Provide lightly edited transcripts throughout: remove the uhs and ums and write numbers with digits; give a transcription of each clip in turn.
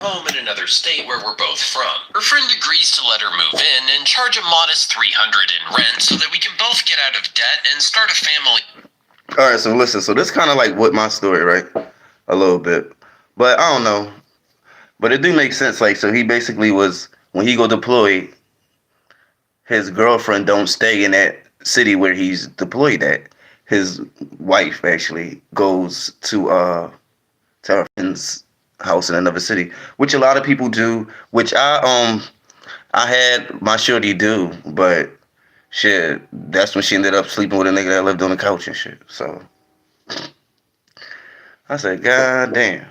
home in another state where we're both from. Her friend agrees to let her move in and charge a modest $300 in rent so that we can both get out of debt and start a family. All right, so listen. So this kind of like what my story, right? A little bit, but I don't know. But it do make sense. Like, so he basically was when he go deploy, his girlfriend don't stay in that city where he's deployed at. His wife actually goes to her friend's house in another city, which a lot of people do. Which I had my shorty do, but shit, that's when she ended up sleeping with a nigga that lived on the couch and shit. So I said, God damn.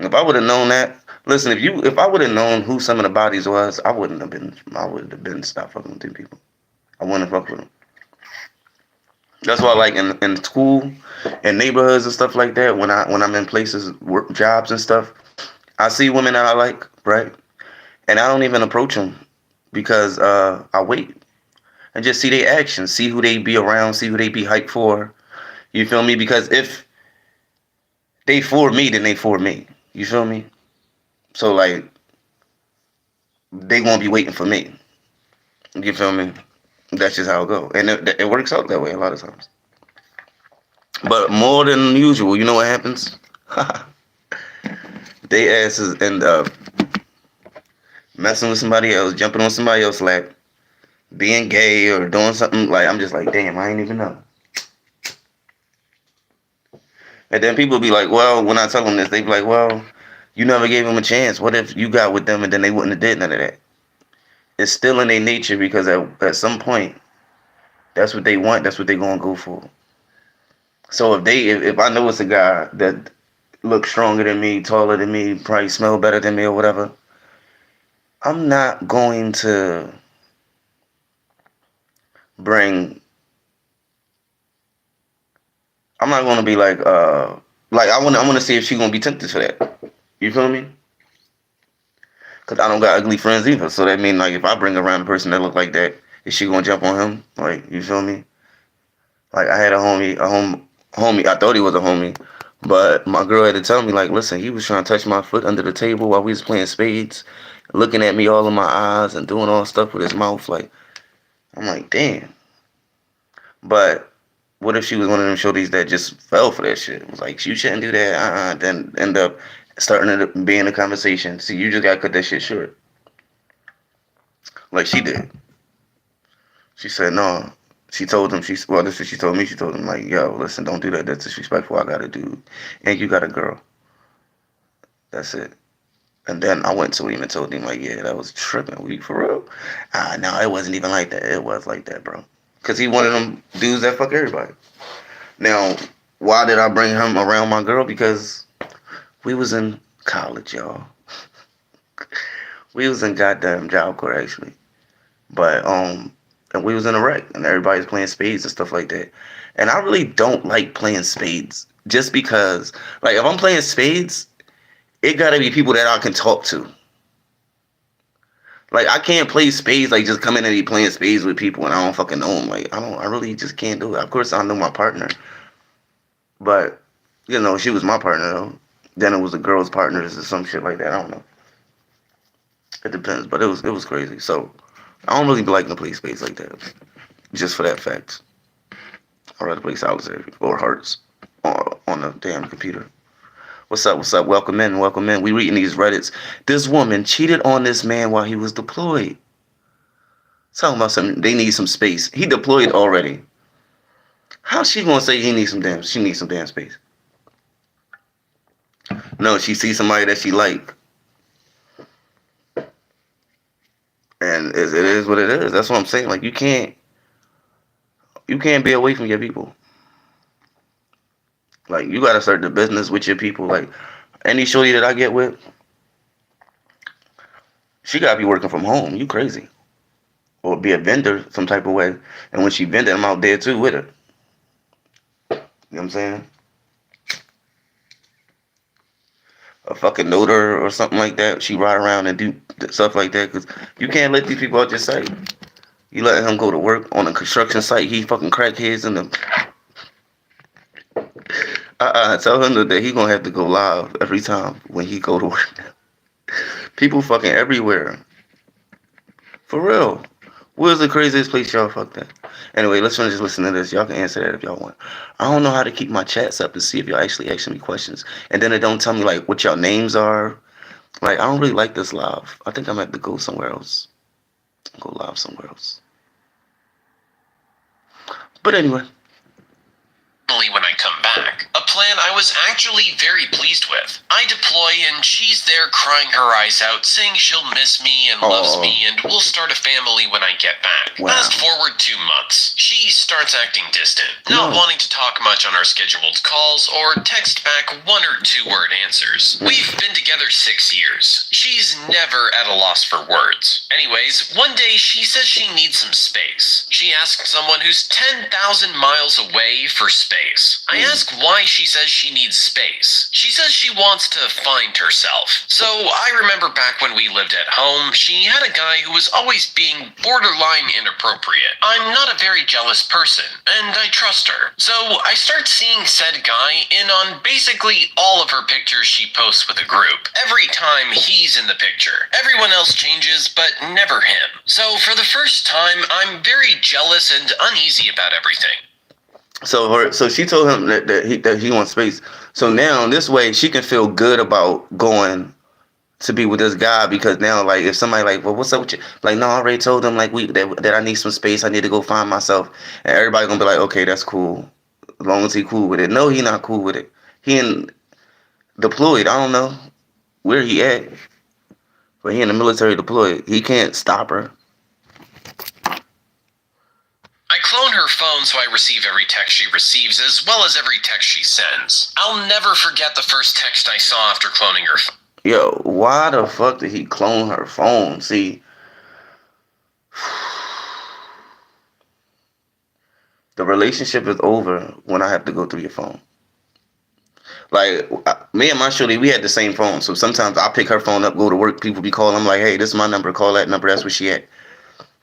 If I would have known that, listen, if I would have known who some of the bodies was, I would have been stopped fucking with them people. I wouldn't have fucked with them. That's why, like in school, and neighborhoods and stuff like that, when I'm in places, work jobs and stuff, I see women that I like, right, and I don't even approach them because I wait and just see their actions, see who they be around, see who they be hyped for. You feel me? Because if they for me, then they for me. You feel me? So like they won't be waiting for me. You feel me? That's just how it go, and it works out that way a lot of times. But more than usual, you know what happens? They asses end up messing with somebody else, jumping on somebody else's lap, being gay or doing something like I'm just like, damn, I ain't even know. And then people be like, well, when I tell them this, they be like, well, you never gave them a chance. What if you got with them and then they wouldn't have did none of that? It's still in their nature because at some point, that's what they want. That's what they gonna go for. So if I know it's a guy that looks stronger than me, taller than me, probably smell better than me or whatever, I'm not going to bring. I'm not going to be like I want to see if she gonna be tempted for that. You feel me? Cause I don't got ugly friends either. So that mean like if I bring around a person that look like that, is she gonna jump on him? Like you feel me? Like I had homie. I thought he was a homie, but my girl had to tell me like, listen, he was trying to touch my foot under the table while we was playing spades, looking at me all in my eyes and doing all stuff with his mouth. Like I'm like, damn. But what if she was one of them shorties that just fell for that shit? It was like, you shouldn't do that. Then end up starting to be in a conversation. See, you just gotta cut that shit short, like she did. She said no. She told him well. This is what she told me. She told him like, yo, listen, don't do that. That's disrespectful. I got a dude, and you got a girl. That's it. And then I went to him and told him like, yeah, that was tripping. We for real? No, it wasn't even like that. It was like that, bro. Cause he one of them dudes that fuck everybody. Now, why did I bring him around my girl? Because we was in college, y'all. We was in goddamn Job Corps actually, but and we was in a wreck, and everybody's playing spades and stuff like that. And I really don't like playing spades, just because, like, if I'm playing spades, it gotta be people that I can talk to. Like, I can't play spades, like, just come in and be playing spades with people and I don't fucking know them. Like, I really just can't do it. Of course, I know my partner, but you know, she was my partner though. Then it was the girls' partners or some shit like that. I don't know. It depends, but it was crazy. So I don't really be liking to play spades like that, just for that fact. I'd rather play solitaire or hearts on the damn computer. What's up? What's up? Welcome in. Welcome in. We reading these Reddits. This woman cheated on this man while he was deployed. Talking about something. They need some space. He deployed already. How's she gonna say he needs some damn? She needs some damn space. No, she sees somebody that she like, and it is what it is. That's what I'm saying. Like you can't be away from your people. Like you gotta start the business with your people. Like any shorty that I get with, she gotta be working from home. You crazy? Or be a vendor some type of way. And when she vended, I'm out there too with her. You know what I'm saying? A fucking noter or something like that. She ride around and do stuff like that because you can't let these people out your sight. You let him go to work on a construction site. He fucking crackheads in the. Tell him that he gonna have to go live every time when he go to work. People fucking everywhere. For real. Where's the craziest place y'all fucked at? Anyway, let's finish listening to this. Y'all can answer that if y'all want. I don't know how to keep my chats up to see if y'all actually asking me questions. And then it don't tell me like what y'all names are. Like I don't really like this live. I think I'm gonna have to go somewhere else. Go live somewhere else. But anyway. When I come back. A plan I was actually very pleased with. I deploy and she's there crying her eyes out, saying she'll miss me and loves me and we'll start a family when I get back. Wow. Fast forward 2 months. She starts acting distant, not wanting to talk much on our scheduled calls or text back 1 or 2 word answers. We've been together 6 years. She's never at a loss for words. Anyways, one day she says she needs some space. She asked someone who's 10,000 miles away for space. I ask why she says she needs space. She says she wants to find herself. So I remember back when we lived at home, she had a guy who was always being borderline inappropriate. I'm not a very jealous person, and I trust her. So I start seeing said guy in on basically all of her pictures she posts with a group. Every time he's in the picture. Everyone else changes, but never him. So for the first time, I'm very jealous and uneasy about everything. So she told him that he wants space. So now this way she can feel good about going to be with this guy because now like if somebody like, well, what's up with you? Like, no, I already told him like that I need some space. I need to go find myself, and everybody gonna be like, okay, that's cool, as long as he cool with it. No, he not cool with it. He in deployed. I don't know where he at, but he in the military deployed. He can't stop her. I clone her phone so I receive every text she receives as well as every text she sends. I'll never forget the first text I saw after cloning her phone. Yo, why the fuck did he clone her phone? See, the relationship is over when I have to go through your phone. Like, me and my shorty, we had the same phone. So sometimes I pick her phone up, go to work, people be calling. I'm like, hey, this is my number. Call that number. That's where she at.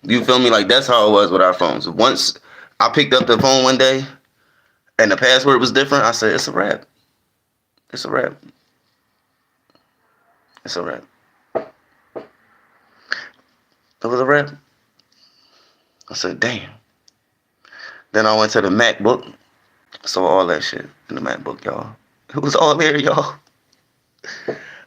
You feel me? Like, that's how it was with our phones. Once I picked up the phone one day and the password was different, I said, it's a wrap. It's a wrap. It's a wrap. It was a wrap. I said, damn. Then I went to the MacBook. Saw all that shit in the MacBook, y'all. It was all there, y'all.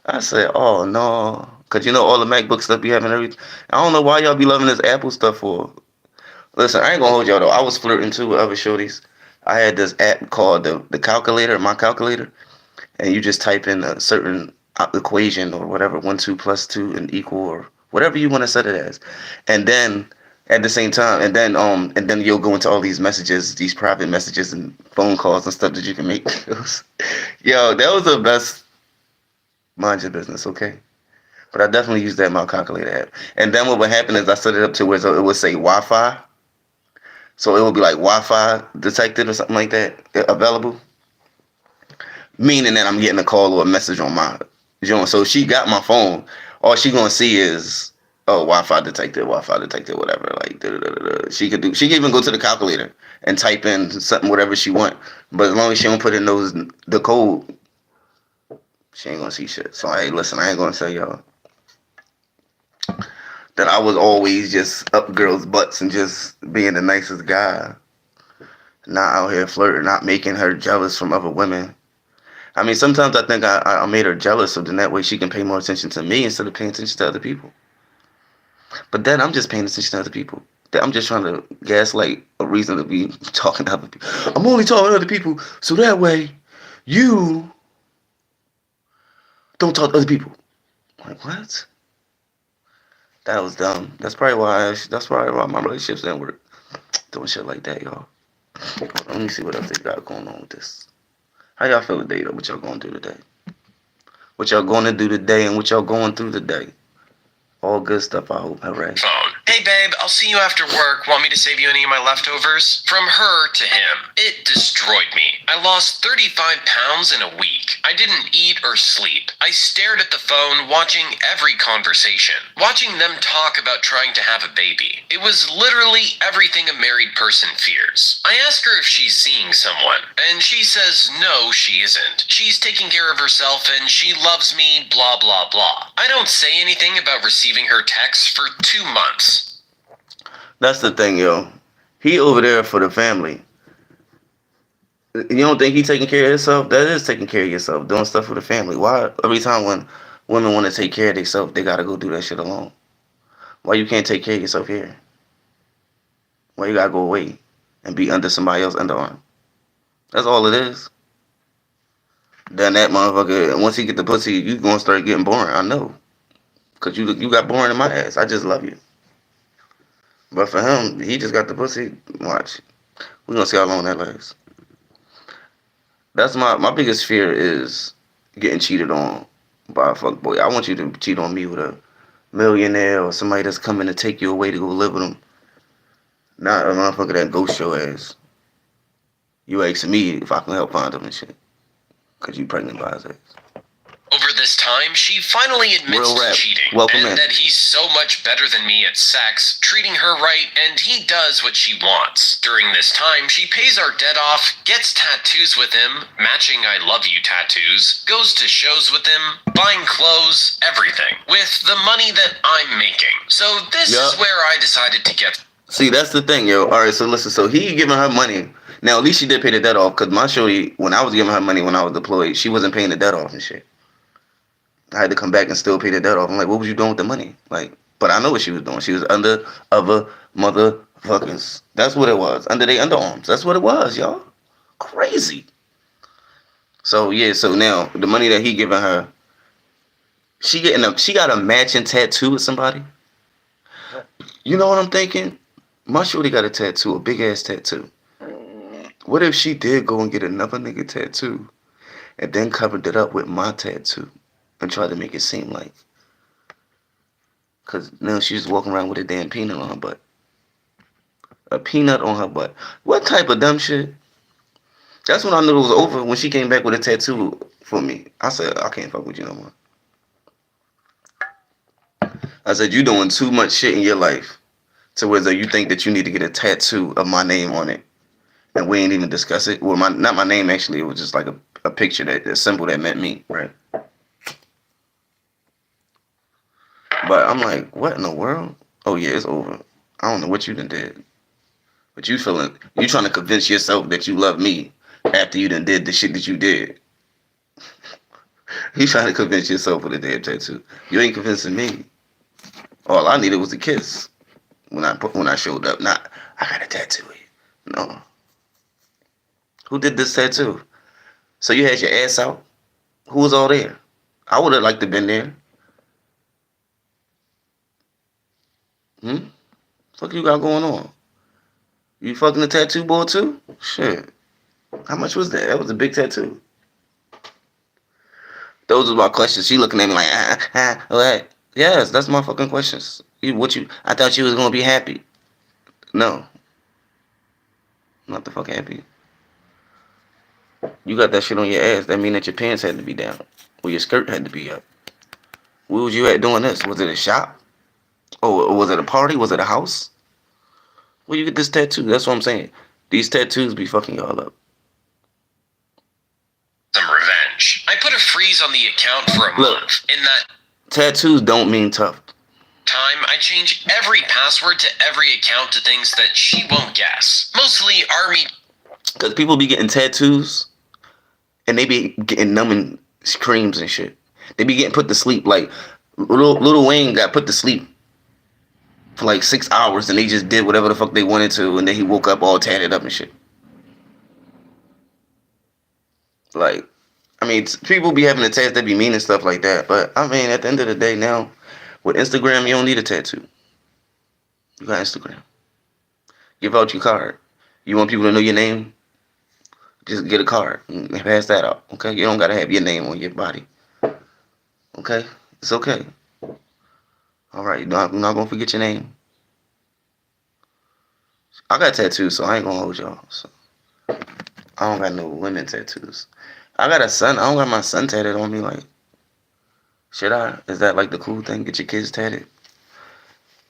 I said, oh, no. Because you know all the MacBook stuff be having everything. I don't know why y'all be loving this Apple stuff for. Listen, I ain't going to hold y'all, though. I was flirting, too, with other shorties. I had this app called the calculator, my calculator. And you just type in a certain equation or whatever, 1, 2 plus 2 and equal or whatever you want to set it as. And then at the same time, and then you'll go into all these messages, these private messages and phone calls and stuff that you can make. Yo, that was the best. Mind your business, okay? But I definitely used that in my calculator app. And then what would happen is I set it up to where it would say Wi-Fi. So it would be like Wi-Fi detected or something like that, available. Meaning that I'm getting a call or a message on my, so she got my phone. All she gonna see is, oh, Wi-Fi detected, whatever. Like, she can even go to the calculator and type in something, whatever she want. But as long as she don't put in the code, she ain't gonna see shit. So hey, listen, I ain't gonna tell y'all that I was always just up girls' butts and just being the nicest guy. Not out here flirting, not making her jealous from other women. I mean, sometimes I think I made her jealous, so then that way she can pay more attention to me instead of paying attention to other people. But then I'm just paying attention to other people. I'm just trying to gaslight a reason to be talking to other people. I'm only talking to other people, so that way you don't talk to other people. I'm like, what? That was dumb. That's probably why my relationships didn't work. Doing shit like that, y'all. Let me see what else they got going on with this. How y'all feel today, though? What y'all going to do today? What y'all going to do today and what y'all going through today? All good stuff, I hope. All right. Phone. Hey babe, I'll see you after work. Want me to save you any of my leftovers? From her to him. It destroyed me. I lost 35 pounds in a week. I didn't eat or sleep. I stared at the phone, watching every conversation. Watching them talk about trying to have a baby. It was literally everything a married person fears. I ask her if she's seeing someone, and she says no, she isn't. She's taking care of herself and she loves me, blah blah blah. I don't say anything about receiving her texts for 2 months. That's the thing, yo. He over there for the family. You don't think he taking care of himself? That is taking care of yourself, doing stuff for the family. Why every time when women want to take care of themselves, they gotta go do that shit alone? Why you can't take care of yourself here? Why you gotta go away and be under somebody else's underarm? That's all it is. Then that motherfucker, once he get the pussy, you gonna start getting boring. I know, cause you got boring in my ass. I just love you. But for him, he just got the pussy. Watch, we gonna see how long that lasts. That's my biggest fear is getting cheated on by a fuckboy. I want you to cheat on me with a millionaire or somebody that's coming to take you away to go live with them. Not a motherfucker that ghost your ass. You asking me if I can help find him and shit. Cause you pregnant by his ass. Over this time, she finally admits to cheating, Welcome and in. that he's so much better than me at sex, treating her right, and he does what she wants. During this time, she pays our debt off, gets tattoos with him, matching I love you tattoos, goes to shows with him, buying clothes, everything, with the money that I'm making. So this is where I decided to get... See, that's the thing, yo. Alright, so listen, so he giving her money. Now, at least she did pay the debt off, because my shorty, when I was giving her money when I was deployed, she wasn't paying the debt off and shit. I had to come back and still pay the debt off. I'm like, what was you doing with the money? Like, but I know what she was doing. She was under other motherfuckers. That's what it was. Under their underarms. That's what it was, y'all. Crazy. So yeah, so now the money that he giving her, she got a matching tattoo with somebody. You know what I'm thinking? My shorty got a tattoo, a big ass tattoo. What if she did go and get another nigga tattoo and then covered it up with my tattoo? And try to make it seem like, cause now she's walking around with a damn peanut on her butt. A peanut on her butt. What type of dumb shit? That's when I knew it was over, when she came back with a tattoo for me. I said, I can't fuck with you no more. I said, you doing too much shit in your life to where you think that you need to get a tattoo of my name on it. And we ain't even discuss it. Well, not my name actually, it was just like a picture, a symbol that meant me, right? But I'm like, what in the world? Oh yeah, it's over. I don't know what you done did. But you trying to convince yourself that you love me after you done did the shit that you did. You trying to convince yourself with a damn tattoo. You ain't convincing me. All I needed was a kiss when I showed up. Not, I got a tattoo. No. Who did this tattoo? So you had your ass out? Who was all there? I would have liked to been there. Fuck you got going on? You fucking the tattoo boy too? Shit. How much was that? That was a big tattoo. Those are my questions. She looking at me like, what? Yes, that's my fucking questions. I thought you was gonna be happy. No. Not the fuck happy. You got that shit on your ass. That mean that your pants had to be down. Or your skirt had to be up. Where was you at doing this? Was it a shop? Or was it a party? Was it a house? Where you get this tattoo? That's what I'm saying. These tattoos be fucking y'all up. Some revenge. I put a freeze on the account for a month. In that tattoos don't mean tough. Time, I change every password to every account to things that she won't guess. Mostly army. Because people be getting tattoos and they be getting numbing creams and shit. They be getting put to sleep. Like Lil Wayne got put to sleep for like 6 hours and they just did whatever the fuck they wanted to, and then he woke up all tatted up and shit. Like, I mean, people be having the tats that be mean and stuff like that, but I mean, at the end of the day now, with Instagram, you don't need a tattoo. You got Instagram. Give out your card. You want people to know your name? Just get a card and pass that out, okay? You don't gotta have your name on your body. Okay? It's okay. All right, I'm not gonna forget your name. I got tattoos, so I ain't gonna hold y'all. So I don't got no women tattoos. I got a son. I don't got my son tatted on me. Like, should I? Is that like the cool thing? Get your kids tatted?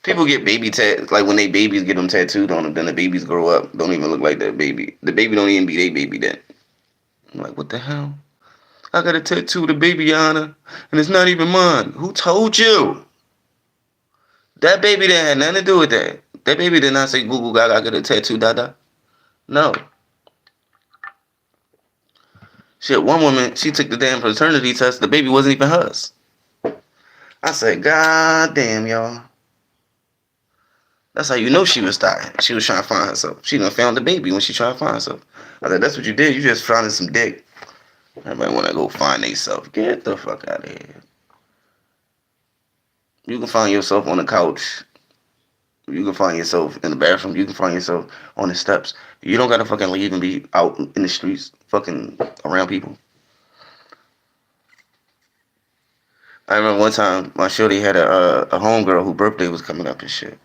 People get baby tat like when they babies get them tattooed on them. Then the babies grow up, don't even look like that baby. The baby don't even be their baby then. I'm like, what the hell? I got a tattoo of the baby on her, and it's not even mine. Who told you? That baby didn't have nothing to do with that. That baby did not say Google Gaga got a tattoo, dada. No. Shit, one woman, she took the damn paternity test. The baby wasn't even hers. I said, God damn, y'all. That's how you know she was dying. She was trying to find herself. She done found the baby when she tried to find herself. I said, that's what you did. You just found some dick. Everybody want to go find themselves. Get the fuck out of here. You can find yourself on the couch. You can find yourself in the bathroom. You can find yourself on the steps. You don't gotta fucking leave and be out in the streets fucking around people. I remember one time my shorty had a homegirl whose birthday was coming up and shit.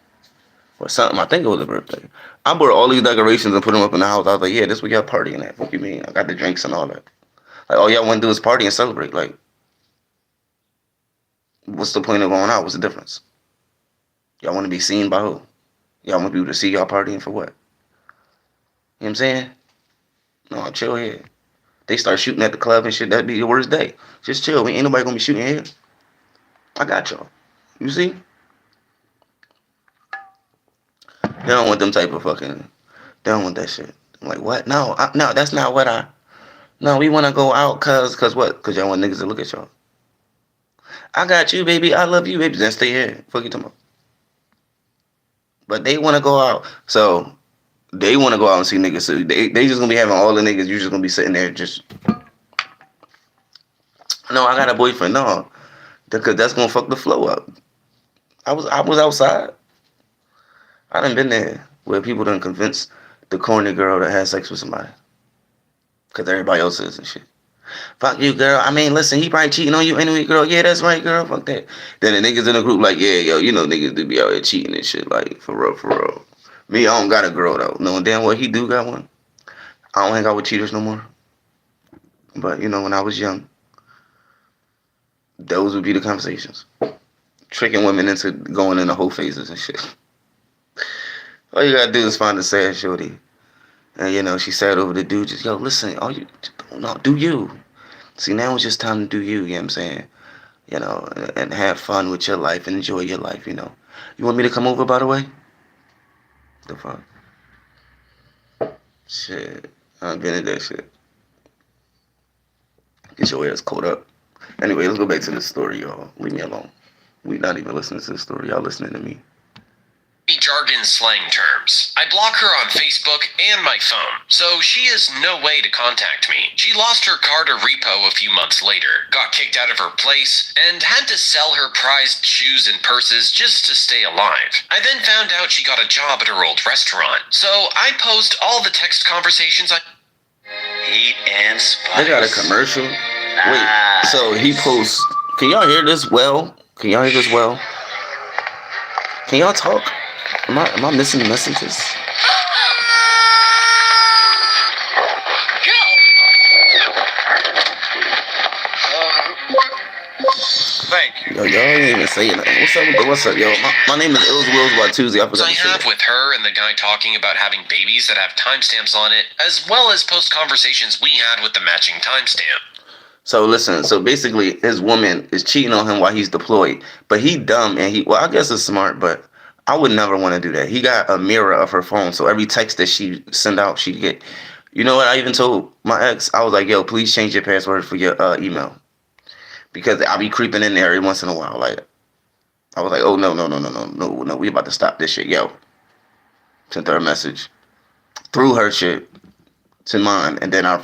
Or something. I think it was a birthday. I bought all these decorations and put them up in the house. I was like, yeah, this what y'all partying at. What you mean? I got the drinks and all that. Like, all y'all want to do is party and celebrate. Like, what's the point of going out? What's the difference? Y'all want to be seen by who? Y'all want people to see y'all partying for what? You know what I'm saying? No, chill here. They start shooting at the club and shit. That'd be your worst day. Just chill. Ain't nobody gonna be shooting here. I got y'all. You see? They don't want them type of fucking. They don't want that shit. I'm like, what? No, no, that's not what I. No, we want to go out cause what? Cause y'all want niggas to look at y'all. I got you, baby. I love you, baby. Then stay here. Fuck you talking about. But they want to go out, so they want to go out and see niggas. So they just gonna be having all the niggas. You just gonna be sitting there just. No, I got a boyfriend. No, because that's gonna fuck the flow up. I was outside. I done been there where people done convince the corny girl to have sex with somebody. Because everybody else is and shit. Fuck you, girl. I mean, listen, he probably cheating on you anyway, girl. Yeah, that's right, girl. Fuck that. Then the niggas in the group like, yeah, yo, you know niggas do be out here cheating and shit. Like, for real, for real. Me, I don't got a girl, though. Knowing damn well he do got one. I don't hang out with cheaters no more. But, you know, when I was young, those would be the conversations. Tricking women into going into whole phases and shit. All you gotta do is find a sad shorty. And, you know, she sat over the dude, just, yo, listen, do you. See, now it's just time to do you, you know what I'm saying? You know, and have fun with your life and enjoy your life, you know. You want me to come over, by the way? The fuck? Shit. I've been in that shit. Get your ass caught up. Anyway, let's go back to this story, y'all. Leave me alone. We not even listening to this story. Y'all listening to me. Jargon slang terms. I block her on Facebook and my phone, so she has no way to contact me. She lost her car to repo a few months later, got kicked out of her place, and had to sell her prized shoes and purses just to stay alive. I then found out she got a job at her old restaurant, so I post all the text conversations I... Heat and spice. They got a commercial? Wait, so he posts... Can y'all hear this well? Can y'all hear this well? Can y'all talk? Am I missing messages? Thank you. Yo, y'all ain't even saying nothing. What's up, yo? My name is iLLzWiLLz Watu'z. I forgot I to say have that. with her and the guy talking about having babies that have timestamps on it, as well as post conversations we had with the matching timestamp. So listen, so basically his woman is cheating on him while he's deployed. But he dumb and I guess it's smart, but I would never want to do that. He got a mirror of her phone, so every text that she send out, she'd get. You know what? I even told my ex, I was like, yo, please change your password for your email. Because I'll be creeping in there every once in a while. Like, I was like, oh, no, we about to stop this shit, yo. Sent her a message. Threw her shit to mine, and then I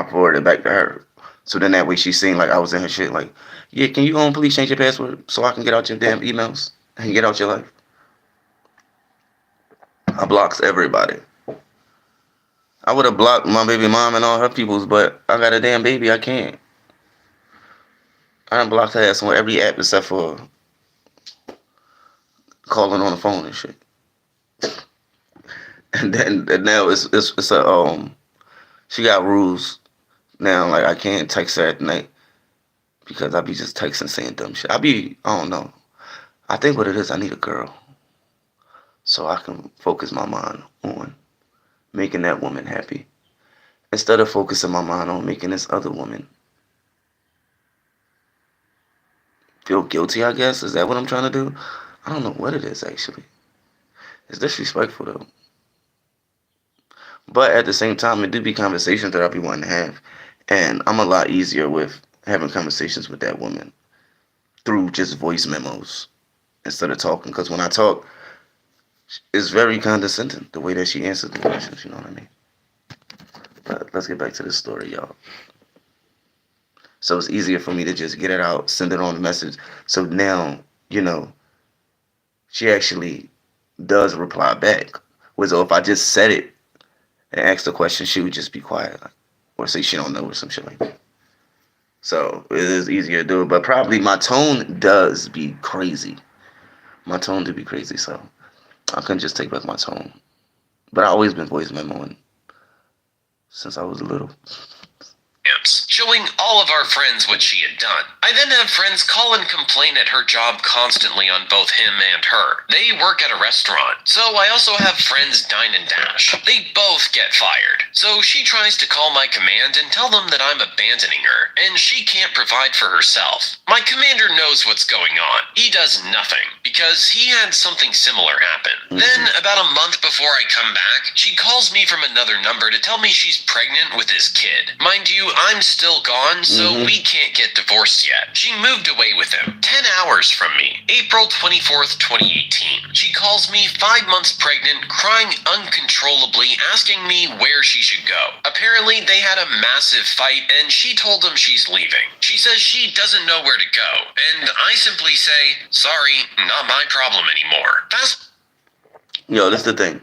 forwarded it back to her. So then that way she's seen like I was in her shit. Like, yeah, can you please change your password so I can get out your damn emails and get out your life? I blocks everybody. I would have blocked my baby mom and all her peoples, but I got a damn baby. I can't. I done blocked her ass on every app except for calling on the phone and shit. And now it's a she got rules now. Like I can't text her at night because I be just texting saying dumb shit. I don't know. I think what it is, I need a girl so I can focus my mind on making that woman happy instead of focusing my mind on making this other woman feel guilty. I guess is that what I'm trying to do? I don't know what it is actually. It's disrespectful though. But at the same time, it do be conversations that I be wanting to have. And I'm a lot easier with having conversations with that woman through just voice memos instead of talking. Because when I talk, it's very condescending the way that she answers the questions, you know what I mean? But let's get back to this story, y'all. So it's easier for me to just get it out, send it on a message. So now, she actually does reply back. Whereas if I just said it, and ask the question, she would just be quiet, or say she don't know or some shit like that. So it is easier to do it, but probably my tone does be crazy. My tone do be crazy, so I couldn't just take back my tone. But I always been voice memoing since I was little. Showing all of our friends what she had done. I then have friends call and complain at her job constantly on both him and her. They work at a restaurant, so I also have friends dine and dash. They both get fired. So she tries to call my command and tell them that I'm abandoning her, and she can't provide for herself. My commander knows what's going on. He does nothing, because he had something similar happen. Then, about a month before I come back, she calls me from another number to tell me she's pregnant with his kid. Mind you, I'm still gone, so we can't get divorced yet. She moved away with him, 10 hours from me, April 24th, 2018. She calls me 5 months pregnant, crying uncontrollably, asking me where she should go. Apparently, they had a massive fight, and she told him she's leaving. She says she doesn't know where to go, and I simply say, sorry, not my problem anymore. Yo, this is the thing.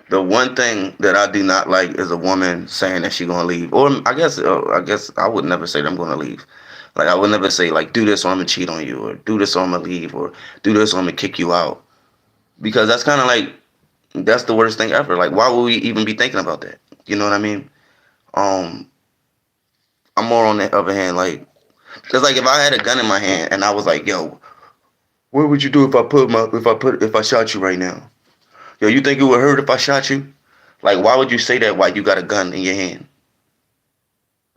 The one thing that I do not like is a woman saying that she gonna leave. Or I guess I would never say that I'm gonna leave. Like I would never say like do this or I'm gonna cheat on you, or do this or I'm gonna leave, or do this or I'm gonna kick you out. Because that's kind of like that's the worst thing ever. Like why would we even be thinking about that? You know what I mean? I'm more on the other hand, like, cause like if I had a gun in my hand and I was like, yo, what would you do if I shot you right now? Yo, you think it would hurt if I shot you? Like, why would you say that while you got a gun in your hand?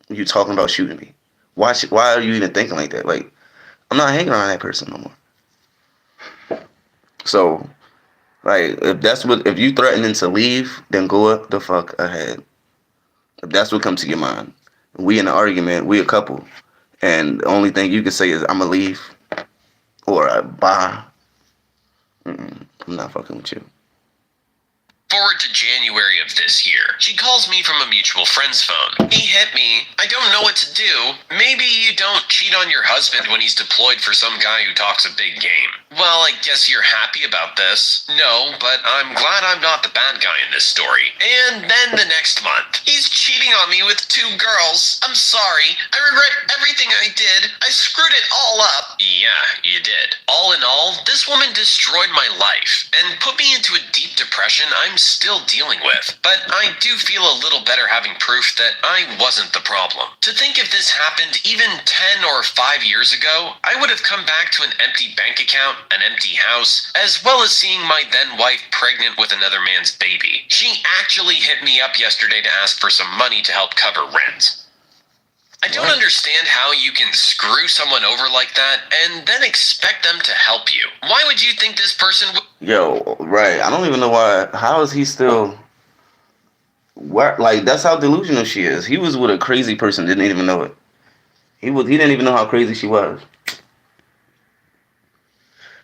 You talking about shooting me? Why are you even thinking like that? Like, I'm not hanging around that person no more. So, like, if you threatening to leave, then go the fuck ahead. If that's what comes to your mind. We in an argument, we a couple. And the only thing you can say is, I'ma leave. Or, bye. I'm not fucking with you. Forward to January of this year. She calls me from a mutual friend's phone. He hit me. I don't know what to do. Maybe you don't cheat on your husband when he's deployed for some guy who talks a big game. Well, I guess you're happy about this. No, but I'm glad I'm not the bad guy in this story. And then the next month, he's cheating on me with 2 girls. I'm sorry. I regret everything I did. I screwed it all up. Yeah, you did. All in all, this woman destroyed my life and put me into a deep depression I'm still dealing with, but I do feel a little better having proof that I wasn't the problem. To think if this happened even 10 or 5 years ago, I would have come back to an empty bank account, an empty house, as well as seeing my then wife pregnant with another man's baby. She actually hit me up yesterday to ask for some money to help cover rent. I don't understand how you can screw someone over like that and then expect them to help you. Why would you think this person would... Yo, right. I don't even know why. How is he still... What? Like, that's how delusional she is. He was with a crazy person, didn't even know it. He didn't even know how crazy she was.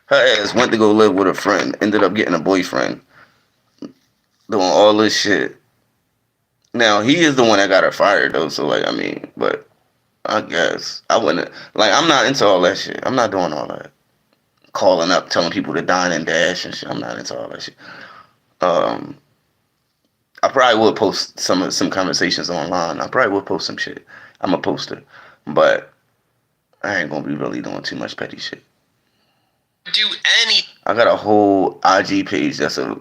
Her ass went to go live with a friend, ended up getting a boyfriend, doing all this shit. Now, he is the one that got her fired, though, so, like, I mean, but... I guess. I wouldn't... Like, I'm not into all that shit. I'm not doing all that. Calling up, telling people to dine and dash and shit. I'm not into all that shit. I probably would post some conversations online. I probably would post some shit. I'm a poster. But I ain't gonna be really doing too much petty shit. do any. I got a whole IG page. That's a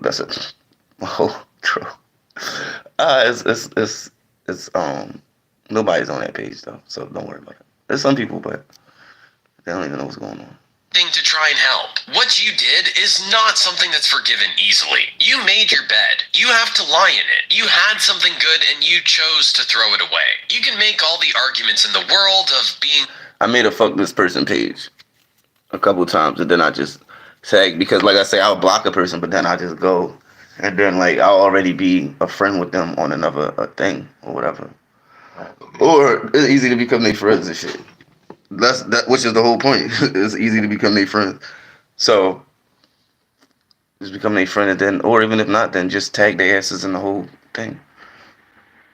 whole troll. It's nobody's on that page though, so don't worry about it. There's some people, but they don't even know what's going on. Thing to try and help. What you did is not something that's forgiven easily. You made your bed. You have to lie in it. You had something good and you chose to throw it away. You can make all the arguments in the world of being. I made a fuck this person page a couple times, and then I just tag, because like I say, I'll block a person, but then I just go, and then like I'll already be a friend with them on another thing or whatever. Or it's easy to become their friends and shit. Which is the whole point. It's easy to become their friend. So just become their friend, and then, or even if not, then just tag their asses in the whole thing.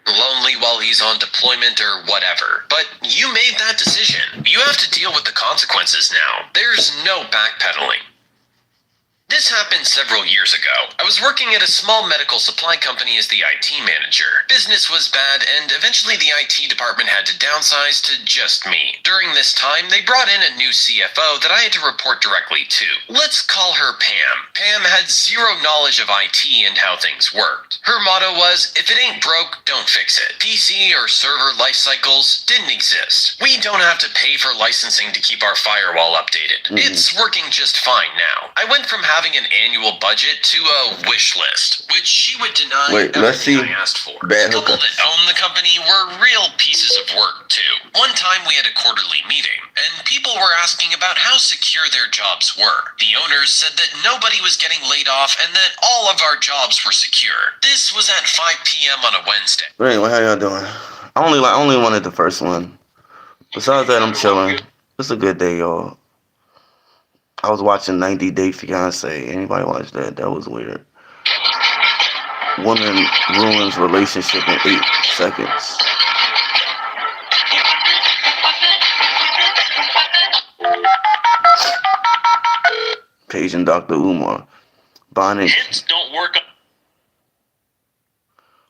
Lonely while he's on deployment or whatever. But you made that decision. You have to deal with the consequences now. There's no backpedaling. This happened several years ago. I was working at a small medical supply company as the IT manager. Business was bad, and eventually the IT department had to downsize to just me. During this time, they brought in a new CFO that I had to report directly to. Let's call her Pam. Pam had zero knowledge of IT and how things worked. Her motto was, if it ain't broke, don't fix it. PC or server life cycles didn't exist. We don't have to pay for licensing to keep our firewall updated. It's working just fine now. I went from having an annual budget to a wish list, which she would deny everything I asked for. The couple that owned the company were real pieces of work, too. One time we had a quarterly meeting, and people were asking about how secure their jobs were. The owners said that nobody was getting laid off and that all of our jobs were secure. This was at 5 p.m. on a Wednesday. Anyway, how y'all doing? I only wanted the first one. Besides that, I'm chilling. It's a good day, y'all. I was watching 90 Day Fiancé. Anybody watch that? That was weird. Woman ruins relationship in 8 seconds. Paige and Dr. Umar. Bonnet. Kids don't work.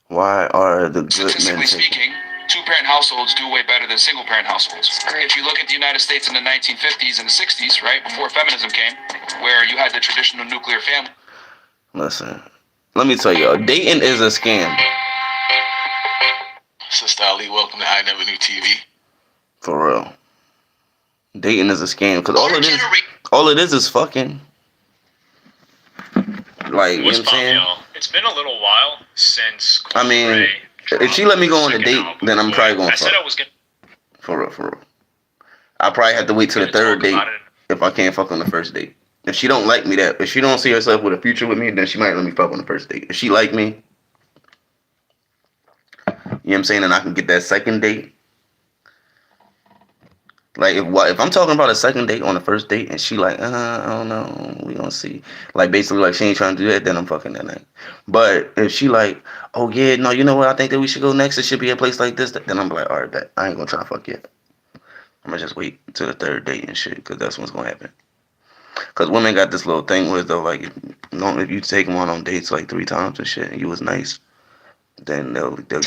Why are the good men Statistically speaking, two-parent households do way better than single-parent households. If you look at the United States in the 1950s and the 60s, right, before feminism came, where you had the traditional nuclear family. Listen, let me tell y'all, dating is a scam. Sister Ali, welcome to I Never Knew TV. For real. Dating is a scam, because all it is fucking. Like, you know what I'm saying? Y'all? It's been a little while since. I mean, if she let me go on a date, then I'm probably going to fuck. I said I was gonna. For real. I'll probably have to wait till the third date if I can't fuck on the first date. If she don't like me, if she don't see herself with a future with me, then she might let me fuck on the first date. If she like me, you know what I'm saying, and I can get that second date. Like, if I'm talking about a second date on the first date and she like, I don't know, we gonna see. Like, basically, like, she ain't trying to do that, then I'm fucking that night. But if she like, oh yeah, no, you know what, I think that we should go next, it should be a place like this, then I'm like, alright, bet. I ain't gonna try to fuck yet. I'm gonna just wait till the third date and shit, because that's what's gonna happen. Because women got this little thing where, though, like, if you take them on dates like 3 times and shit, and you was nice, then they'll give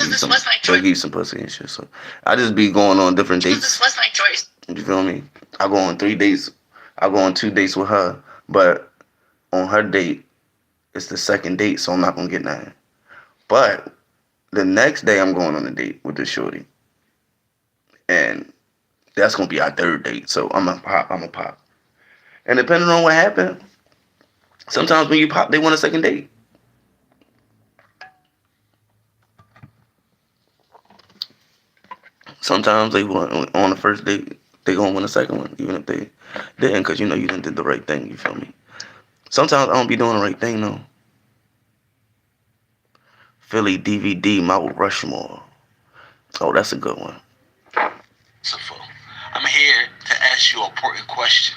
you some pussy and shit. So I just be going on different dates. This was my choice. You feel me? I go on 3 dates. I go on 2 dates with her, but on her date, it's the second date, so I'm not gonna get nothing. But the next day, I'm going on a date with this shorty, and that's gonna be our third date. So I'm a pop. And depending on what happened, sometimes when you pop, they want a second date. Sometimes they want on the first date, they gonna win a second one, even if they didn't, because you know you done did the right thing. You feel me? Sometimes I don't be doing the right thing though. Philly DVD Mount Rushmore. Oh, that's a good one. I'm here to ask you an important question.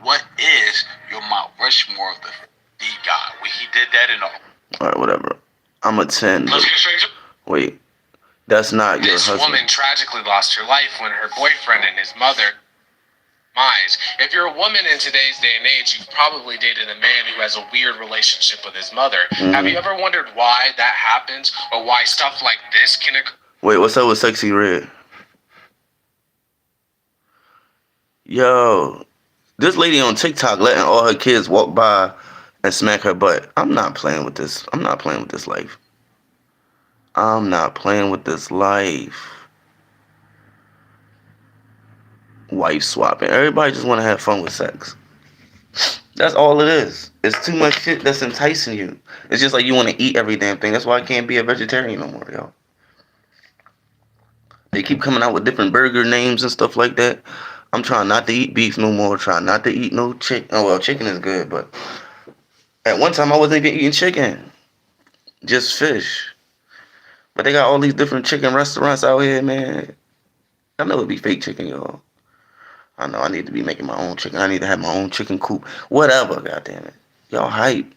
What is your Mount Rushmore of the guy? He did that and all. All right, whatever. I'm a 10. Let's get straight to. Wait, that's not your This husband. woman tragically lost her life when her boyfriend and his mother demise. If you're a woman in today's day and age, you've probably dated a man who has a weird relationship with his mother. Mm-hmm. Have you ever wondered why that happens or why stuff like this can occur? Wait, what's up with Sexy Red? Yo, This lady on TikTok letting all her kids walk by and smack her butt. I'm not playing with this. I'm not playing with this life. I'm not playing with this life. Wife swapping. Everybody just want to have fun with sex. That's all it is. It's too much shit that's enticing you. It's just like you want to eat every damn thing. That's why I can't be a vegetarian no more, yo. They keep coming out with different burger names and stuff like that. I'm trying not to eat beef no more. Trying not to eat no chicken. Oh, well, chicken is good, but at one time I wasn't even eating chicken. Just fish. But they got all these different chicken restaurants out here, man. I know it'd be fake chicken, y'all. I know I need to be making my own chicken. I need to have my own chicken coop. Whatever, goddammit. Y'all hype.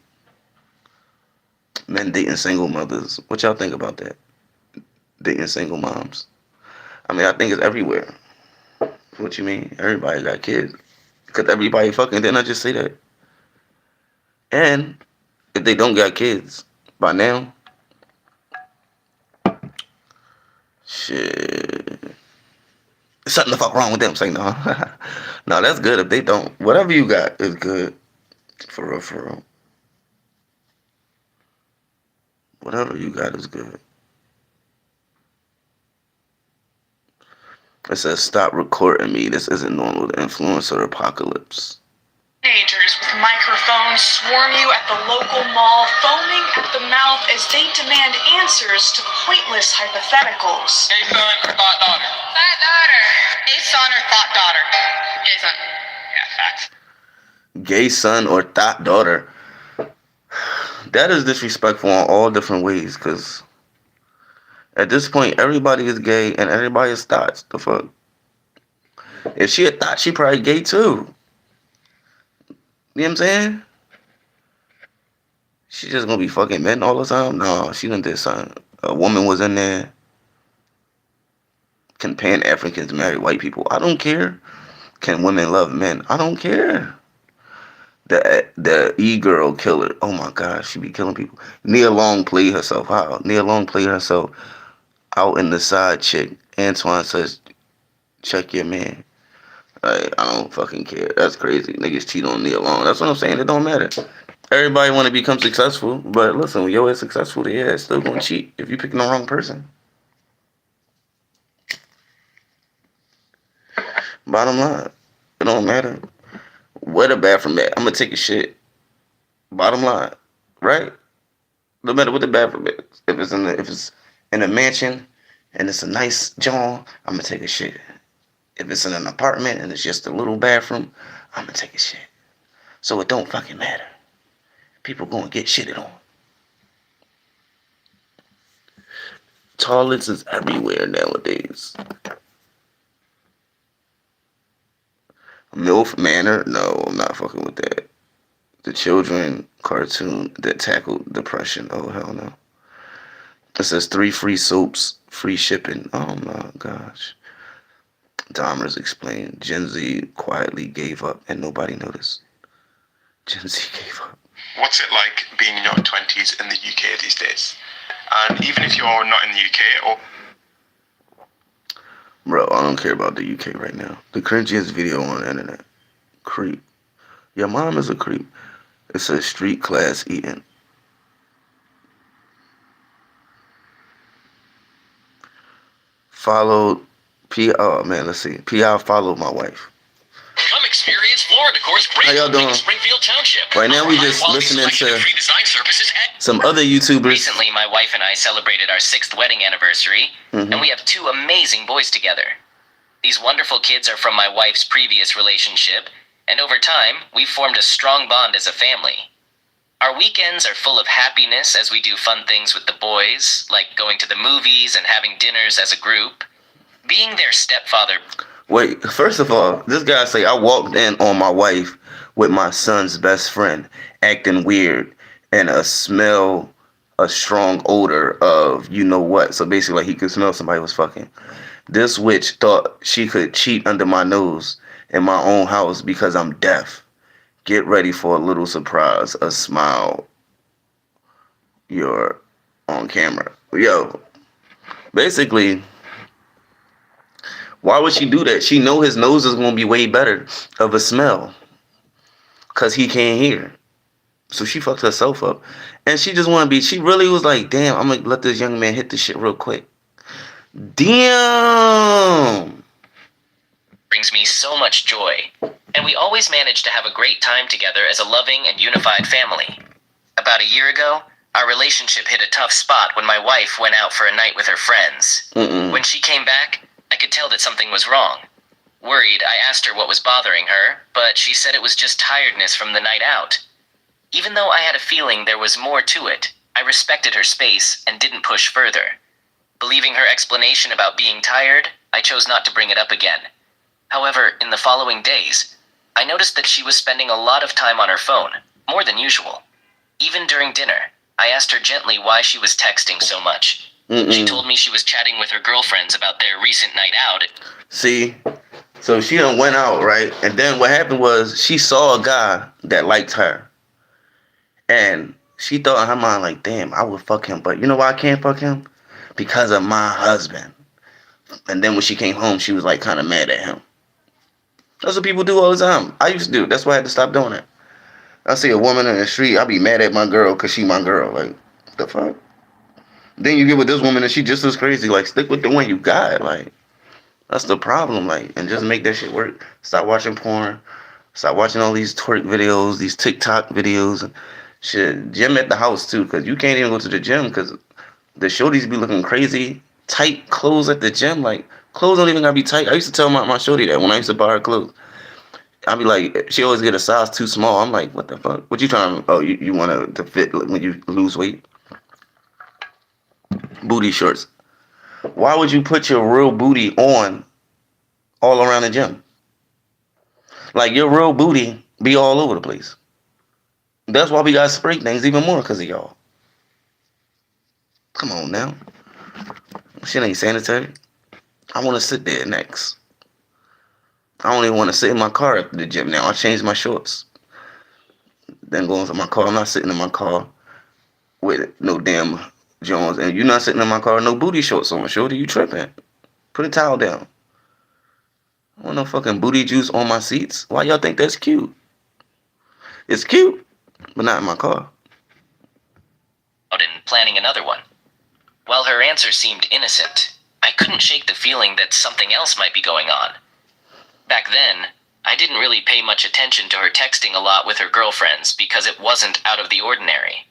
Men dating single mothers. What y'all think about that? Dating single moms. I mean, I think it's everywhere. What you mean? Everybody got kids. Because everybody fucking, didn't I just say that? And if they don't got kids by now, shit. There's something the fuck wrong with them. Say no. No, that's good if they don't. Whatever you got is good. For real, for real. Whatever you got is good. It says, stop recording me. This isn't normal. The influencer apocalypse. Teenagers with microphones swarm you at the local mall, foaming at the mouth as they demand answers to pointless hypotheticals. Gay son or thought daughter? Thought daughter. Gay son or thought daughter? Gay son. Yeah, facts. Gay son or thought daughter. That is disrespectful in all different ways, because at this point, everybody is gay and everybody is thoughts. The fuck? If she a thought, she probably gay too. You know what I'm saying? She just gonna be fucking men all the time? No, she done did something. A woman was in there. Can Pan-Africans marry white people? I don't care. Can women love men? I don't care. The E-girl killer. Oh my gosh, she be killing people. Nia Long played herself. How? Nia Long played herself out in the side chick. Antoine says, check your man. I don't fucking care. That's crazy. Niggas cheat on Nia Long. That's what I'm saying. It don't matter. Everybody want to become successful, but listen, when you're successful, yeah, it's still gonna cheat if you picking the wrong person. Bottom line, it don't matter where the bathroom at. I'm gonna take a shit. Bottom line, right? No matter what the bathroom is. If it's in a mansion and it's a nice joint, I'm gonna take a shit. If it's in an apartment and it's just a little bathroom, I'm gonna take a shit. So it don't fucking matter. People gonna get shitted on. Toilets is everywhere nowadays. MILF Manor? No, I'm not fucking with that. The children cartoon that tackled depression. Oh, hell no. It says 3 free soaps, free shipping. Oh my gosh. Dahmer's explained. Gen Z quietly gave up and nobody noticed. Gen Z gave up. What's it like being in your 20s in the UK these days? And even if you're not in the UK or... Bro, I don't care about the UK right now. The cringiest video on the internet. Creep. Your mom is a creep. It says street class eating. Followed P. Oh man, let's see. P.I. followed my wife. Come experience Florida Court's great How y'all doing? in Springfield Township. Right now we Our just high-quality listening selection of to free design services at some other YouTubers. Recently, my wife and I celebrated our 6th wedding anniversary, and we have 2 amazing boys together. These wonderful kids are from my wife's previous relationship, and over time, we've formed a strong bond as a family. Our weekends are full of happiness as we do fun things with the boys, like going to the movies and having dinners as a group. Being their stepfather... Wait, first of all, this guy say I walked in on my wife with my son's best friend acting weird and a strong odor of you know what. So basically like he could smell somebody was fucking. This witch thought she could cheat under my nose in my own house because I'm deaf. Get ready for a little surprise, a smile. You're on camera. Yo, basically... Why would she do that? She know his nose is going to be way better of a smell. because he can't hear. So she fucked herself up. And she just want to be, she really was like, damn, I'm going to let this young man hit this shit real quick. Damn. Brings me so much joy, and we always manage to have a great time together as a loving and unified family. About a year ago, our relationship hit a tough spot when my wife went out for a night with her friends. When she came back, I could tell that something was wrong. Worried, I asked her what was bothering her, but she said it was just tiredness from the night out. Even though I had a feeling there was more to it, I respected her space and didn't push further. Believing her explanation about being tired, I chose not to bring it up again. However, in the following days, I noticed that she was spending a lot of time on her phone, more than usual. Even during dinner, I asked her gently why she was texting so much. She told me she was chatting with her girlfriends about their recent night out. See, so she done went out, right? And then what happened was she saw a guy that liked her. And she thought in her mind, like, damn, I would fuck him. But you know why I can't fuck him? Because of my husband. And then when she came home, she was like kind of mad at him. That's what people do all the time. I used to do. That's why I had to stop doing it. I see a woman in the street, I be mad at my girl because she my girl. Like, what the fuck? Then you get with this woman and she just as crazy. Like, stick with the one you got. Like, that's the problem. Like, and just make that shit work. Stop watching porn. Stop watching all these twerk videos, these TikTok videos. And shit, gym at the house too, because you can't even go to the gym because the shorties be looking crazy. Tight clothes at the gym. Like, clothes don't even gotta be tight. I used to tell my shorty that when I used to buy her clothes. I'd be like, she always get a size too small. I'm like, what the fuck? What you trying to, oh, you want to fit when you lose weight? Booty shorts. Why would you put your real booty on all around the gym? Like, your real booty be all over the place. That's why we got spray things even more because of y'all. Come on now. Shit ain't sanitary. I want to sit there next. I don't even want to sit in my car after the gym now. I changed my shorts. Then go into my car. I'm not sitting in my car with no damn Jones. And you're not sitting in my car with no booty shorts on. Shorty, you tripping. Put a towel down. I want no fucking booty juice on my seats. Why y'all think that's cute? It's cute, but not in my car. And planning another one. While her answer seemed innocent, I couldn't shake the feeling that something else might be going on. Back then, I didn't really pay much attention to her texting a lot with her girlfriends because it wasn't out of the ordinary.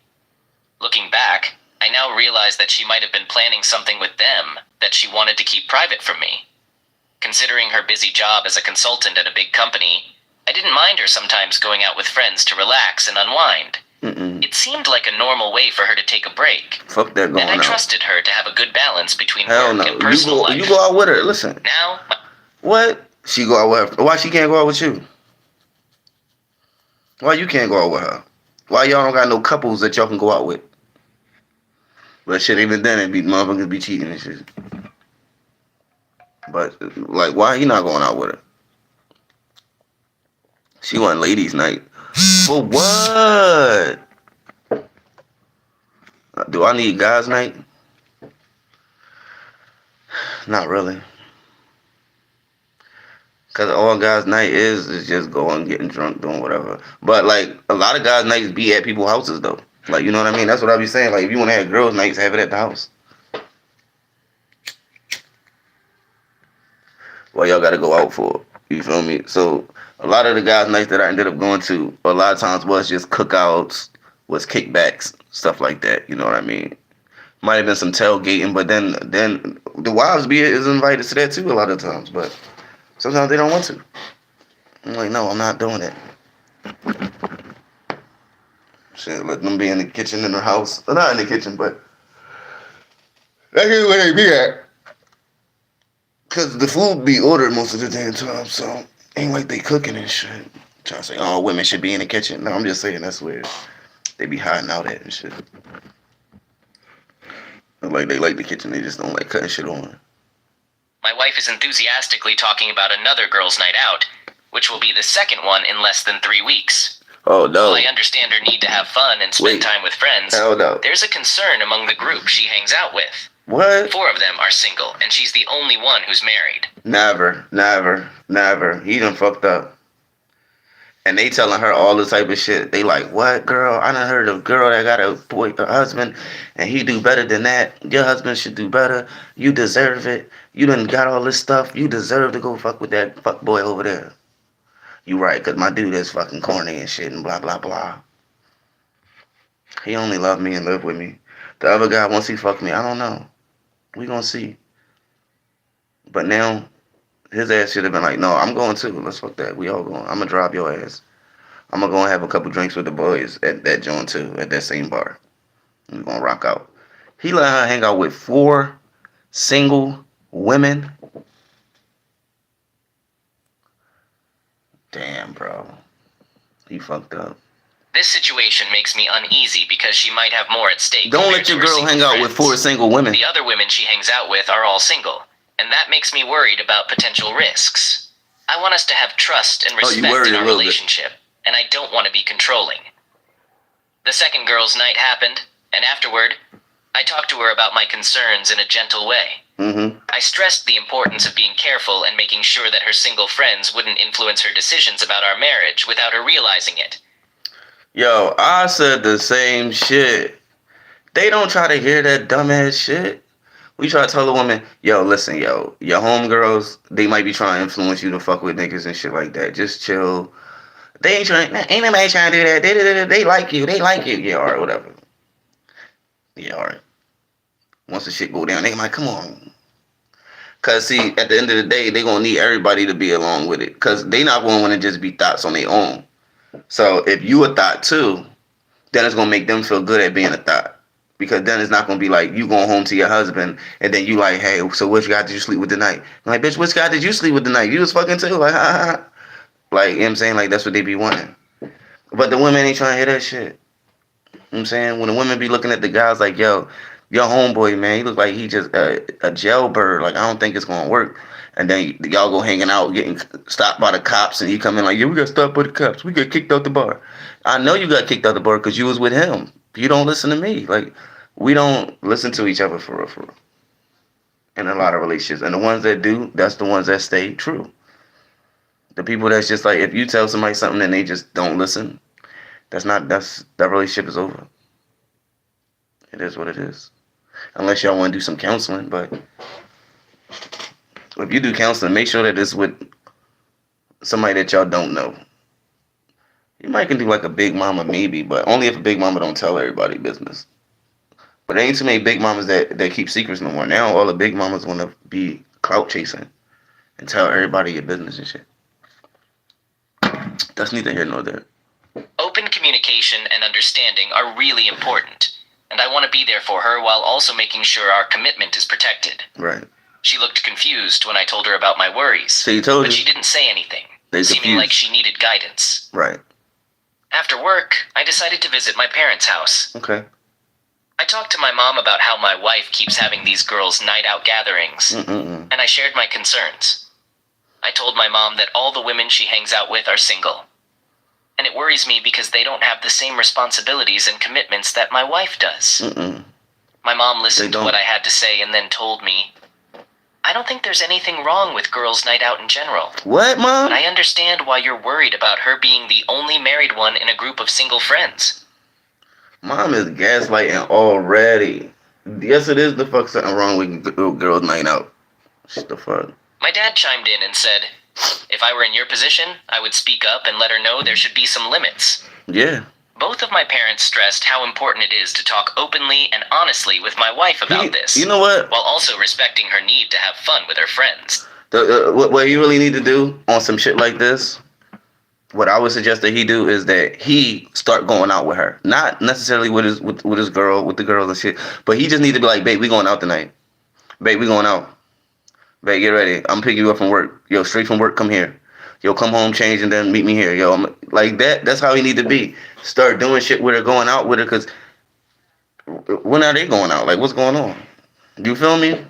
Looking back, I now realize that she might have been planning something with them that she wanted to keep private from me. Considering her busy job as a consultant at a big company, I didn't mind her sometimes going out with friends to relax and unwind. It seemed like a normal way for her to take a break. Fuck that going out. And I trusted her to have a good balance between Hell work no. and personal life. You go out with her. Listen. Now, What? She go out with her. Why she can't go out with you? Why you can't go out with her? Why y'all don't got no couples that y'all can go out with? But shit, even then, it be motherfuckers be cheating and shit. But, like, why he not going out with her? She want ladies' night. For what? Do I need guys' night? Not really. Because all guys' night is just going, getting drunk, doing whatever. But, like, a lot of guys' nights be at people's houses, though. Like, you know what I mean? That's what I be saying. Like, if you want to have girls' nights, have it at the house. Well, y'all got to go out for it. You feel me? So, a lot of the guys' nights that I ended up going to, a lot of times was just cookouts, was kickbacks, stuff like that. You know what I mean? Might have been some tailgating, but then the wives is invited to that, too, a lot of times. But sometimes they don't want to. I'm like, no, I'm not doing it. Shit, let them be in the kitchen in their house. Well, not in the kitchen, but that's where they be at. Because the food be ordered most of the damn time, so ain't like they cooking and shit. Trying to say, oh, women should be in the kitchen. No, I'm just saying that's where they be hiding out at and shit. Like, they like the kitchen, they just don't like cutting shit on. my wife is enthusiastically talking about another girls' night out, which will be the second one in less than 3 weeks. Oh, no. While I understand her need to have fun and spend time with friends, Hell no. there's a concern among the group she hangs out with. What? 4 of them are single, and she's the only one who's married. Never. He done fucked up. And they telling her all this type of shit. They like, what, girl? I done heard of a girl that got a husband, and he do better than that. Your husband should do better. You deserve it. You done got all this stuff. You deserve to go fuck with that fuck boy over there. You right, because my dude is fucking corny and shit and blah, blah, blah. He only loved me and lived with me. The other guy, once he fucked me, I don't know. We gonna see. But now, his ass should have been like, no, I'm going too. Let's fuck that. We all going. I'm gonna drop your ass. I'm gonna go and have a couple drinks with the boys at that joint too, at that same bar. We gonna rock out. He let her hang out with 4 single women. Damn, bro. He fucked up. This situation makes me uneasy because she might have more at stake. Don't let your girl hang out with 4 single women. The other women she hangs out with are all single, and that makes me worried about potential risks. I want us to have trust and respect in our relationship, and I don't want to be controlling. The second girls' night happened, and afterward, I talked to her about my concerns in a gentle way. I stressed the importance of being careful and making sure that her single friends wouldn't influence her decisions about our marriage without her realizing it. Yo, I said the same shit. They don't try to hear that dumbass shit. We try to tell a woman, yo, listen, yo, your homegirls, they might be trying to influence you to fuck with niggas and shit like that. Just chill. They ain't nobody trying to do that. They like you. Yeah, alright, whatever. Yeah, alright. Once the shit go down, they like, come on. Cause see, at the end of the day, they gonna need everybody to be along with it. Cause they not gonna want to just be thoughts on their own. So if you a thought too, then it's gonna make them feel good at being a thought. Because then it's not gonna be like you going home to your husband and then you like, hey, so which guy did you sleep with tonight? I'm like, bitch, which guy did you sleep with tonight? You was fucking too, like, ha ha ha. Like, you know what I'm saying? Like, that's what they be wanting. But the women ain't trying to hear that shit. You know what I'm saying? When the women be looking at the guys like, yo, your homeboy, man, he look like he just a jailbird. Like, I don't think it's gonna work. And then y'all go hanging out, getting stopped by the cops, and you come in like, yeah, we got stopped by the cops. We got kicked out the bar. I know you got kicked out the bar because you was with him. You don't listen to me. Like, we don't listen to each other for real. In a lot of relationships. And the ones that do, that's the ones that stay true. The people that's just like, if you tell somebody something and they just don't listen, that relationship is over. It is what it is. Unless y'all want to do some counseling, but if you do counseling, make sure that it's with somebody that y'all don't know. You might can do like a big mama maybe, but only if a big mama don't tell everybody business. But there ain't too many big mamas that keep secrets no more. Now all the big mamas want to be clout chasing and tell everybody your business and shit. That's neither here nor there. Open communication and understanding are really important, and I want to be there for her while also making sure our commitment is protected. Right. She looked confused when I told her about my worries. So you told her? But she didn't say anything, seeming like she needed guidance. Right. After work, I decided to visit my parents' house. Okay. I talked to my mom about how my wife keeps having these girls' night out gatherings, and I shared my concerns. I told my mom that all the women she hangs out with are single. And it worries me because they don't have the same responsibilities and commitments that my wife does. My mom listened to what I had to say and then told me, I don't think there's anything wrong with girls' night out in general. What, Mom? But I understand why you're worried about her being the only married one in a group of single friends. Mom is gaslighting already. Yes, it is the fuck something wrong with girls' night out. What the fuck? My dad chimed in and said, if I were in your position, I would speak up and let her know there should be some limits. Yeah. Both of my parents stressed how important it is to talk openly and honestly with my wife about this. You know what? While also respecting her need to have fun with her friends. What you really need to do on some shit like this, what I would suggest that he do is that he start going out with her. Not necessarily with his girl, with the girls and shit, but he just need to be like, babe, we going out tonight. Babe, we going out. Babe, get ready. I'm picking you up from work. Yo, straight from work, come here. Yo, come home, change, and then meet me here. Yo, like that. That's how he need to be. Start doing shit with her, going out with her, because when are they going out? Like, what's going on? You feel me?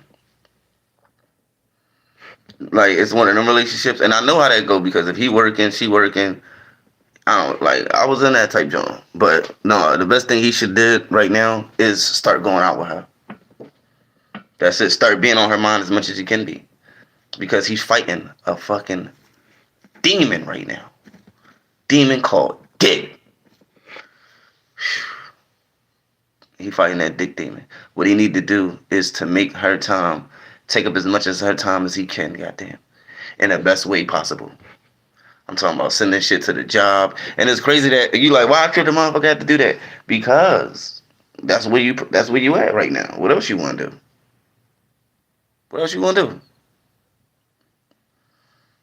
Like, it's one of them relationships, and I know how that go, because if he working, she working, I was in that type joint. But no, the best thing he should do right now is start going out with her. That's it. Start being on her mind as much as you can be. Because he's fighting a fucking demon right now. demon called dick. He fighting that dick demon. What he need to do is to make her time take up as much as her time as he can, goddamn, in the best way possible. I'm talking about sending shit to the job, and it's crazy that you like, why should the motherfucker have to do that? Because that's where you at right now. What else you want to do? What else you want to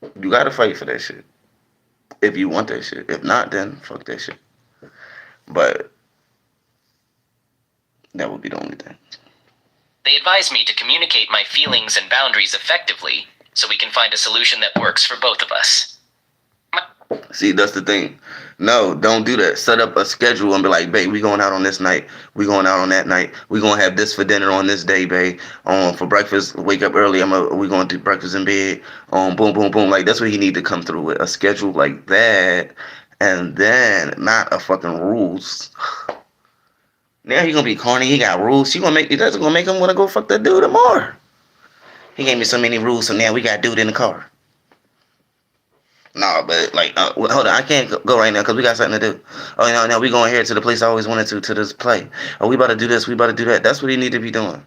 do? You gotta fight for that shit if you want that shit. If not, then fuck that shit. But that would be the only thing. They advise me to communicate my feelings and boundaries effectively so we can find a solution that works for both of us. See, that's the thing. No, don't do that. Set up a schedule and be like, babe, we going out on this night. We going out on that night. We going to have this for dinner on this day, babe. For breakfast, wake up early. We going to do breakfast in bed. Boom, boom, boom. Like, that's what he need to come through with. A schedule like that. And then, not a fucking rules. Now he going to be corny. He got rules. That's going to make him want to go fuck that dude more. He gave me so many rules, so now we got dude in the car. No, but like, hold on, I can't go right now because we got something to do. Oh, no, we going here to the place I always wanted to this play. Oh, we about to do this, we about to do that. That's what he need to be doing.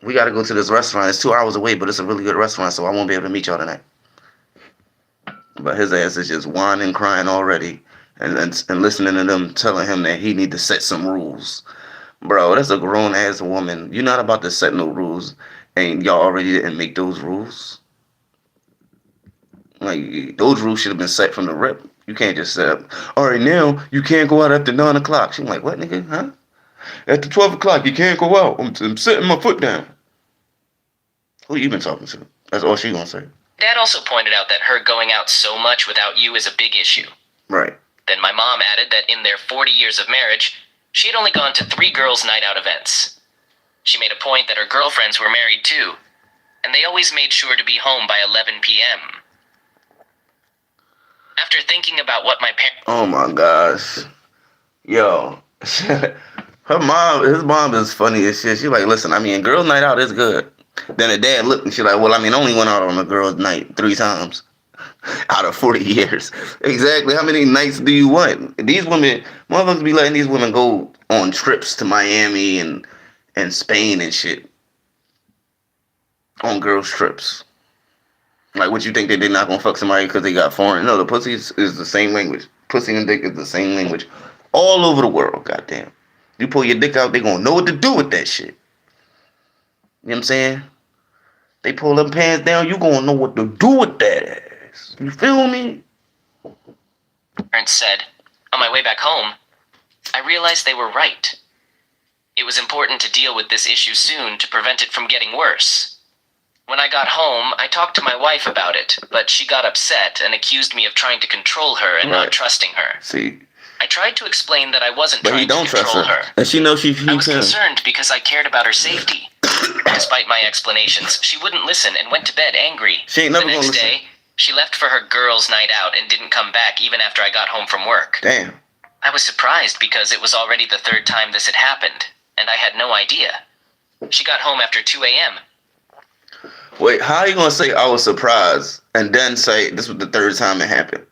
We got to go to this restaurant. It's 2 hours away, but it's a really good restaurant, so I won't be able to meet y'all tonight. But his ass is just whining, crying already, and listening to them telling him that he need to set some rules. Bro, that's a grown-ass woman. You're not about to set no rules, and y'all already didn't make those rules. Like, those rules should have been set from the rip. You can't just set up, all right, now, you can't go out after 9 o'clock. She's like, what, nigga, huh? After 12 o'clock, you can't go out. I'm setting my foot down. Who you been talking to? That's all she gonna say. Dad also pointed out that her going out so much without you is a big issue. Right. Then my mom added that in their 40 years of marriage, she had only gone to 3 girls' night out events. She made a point that her girlfriends were married too, and they always made sure to be home by 11 p.m. After thinking about what my parents... Oh my gosh. Yo. His mom is funny as shit. She like, listen, I mean, girls' night out is good. Then the dad looked and she like, well, I mean, only went out on a girls' night 3 times out of 40 years. Exactly. How many nights do you want? These women, motherfuckers be letting these women go on trips to Miami and Spain and shit. On girls' trips. Like, what you think they're not gonna fuck somebody because they got foreign? No, the pussy is the same language. Pussy and dick is the same language. All over the world, goddamn. You pull your dick out, they gonna know what to do with that shit. You know what I'm saying? They pull them pants down, you gonna know what to do with that ass. You feel me? Parents said, on my way back home, I realized they were right. It was important to deal with this issue soon to prevent it from getting worse. When I got home, I talked to my wife about it, but she got upset and accused me of trying to control her and not trusting her. See, I tried to explain that I wasn't but he trying don't to control trust her. And she knows he I was can. concerned because I cared about her safety. Despite my explanations, she wouldn't listen and went to bed angry. She ain't never the gonna next listen. day, she left for her girls' night out and didn't come back even after I got home from work. Damn. I was surprised because it was already the 3rd time this had happened, and I had no idea. She got home after 2 a.m. Wait, how are you gonna say I was surprised and then say this was the 3rd time it happened?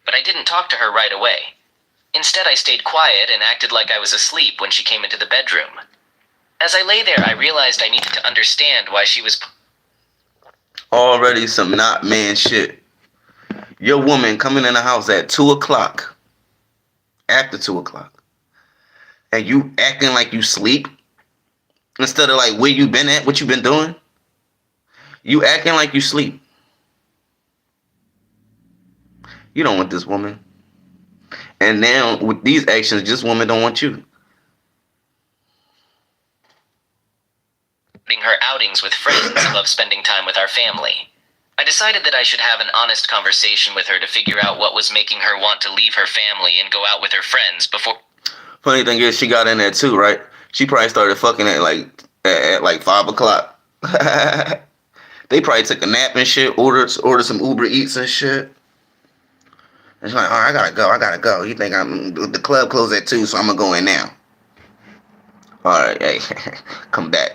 But I didn't talk to her right away. Instead, I stayed quiet and acted like I was asleep when she came into the bedroom. As I lay there, I realized I needed to understand why she was... Already some not man shit. Your woman coming in the house at 2 o'clock, after 2 o'clock, and you acting like you sleep instead of like where you been at, what you been doing. You acting like you sleep. You don't want this woman. And now with these actions, this woman don't want you. Her outings with friends and love spending time with our family. I decided that I should have an honest conversation with her to figure out what was making her want to leave her family and go out with her friends before... Funny thing is, she got in there too, right? She probably started fucking at like 5 o'clock. They probably took a nap and shit, ordered some Uber Eats and shit. And she's like, oh, I gotta go. You think the club closed at 2, so I'm gonna go in now. All right, hey, come back.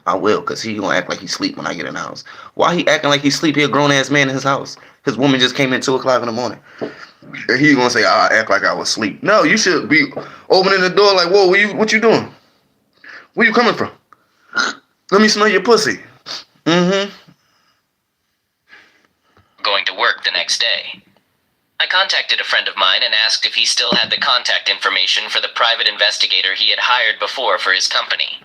I will, because he gonna act like he sleep when I get in the house. Why he acting like he sleep? He a grown-ass man in his house. His woman just came in 2 o'clock in the morning. And he gonna say, I act like I was asleep. No, you should be opening the door like, whoa, what you doing? Where you coming from? Let me smell your pussy. Mm-hmm. Going to work the next day. I contacted a friend of mine and asked if he still had the contact information for the private investigator he had hired before for his company.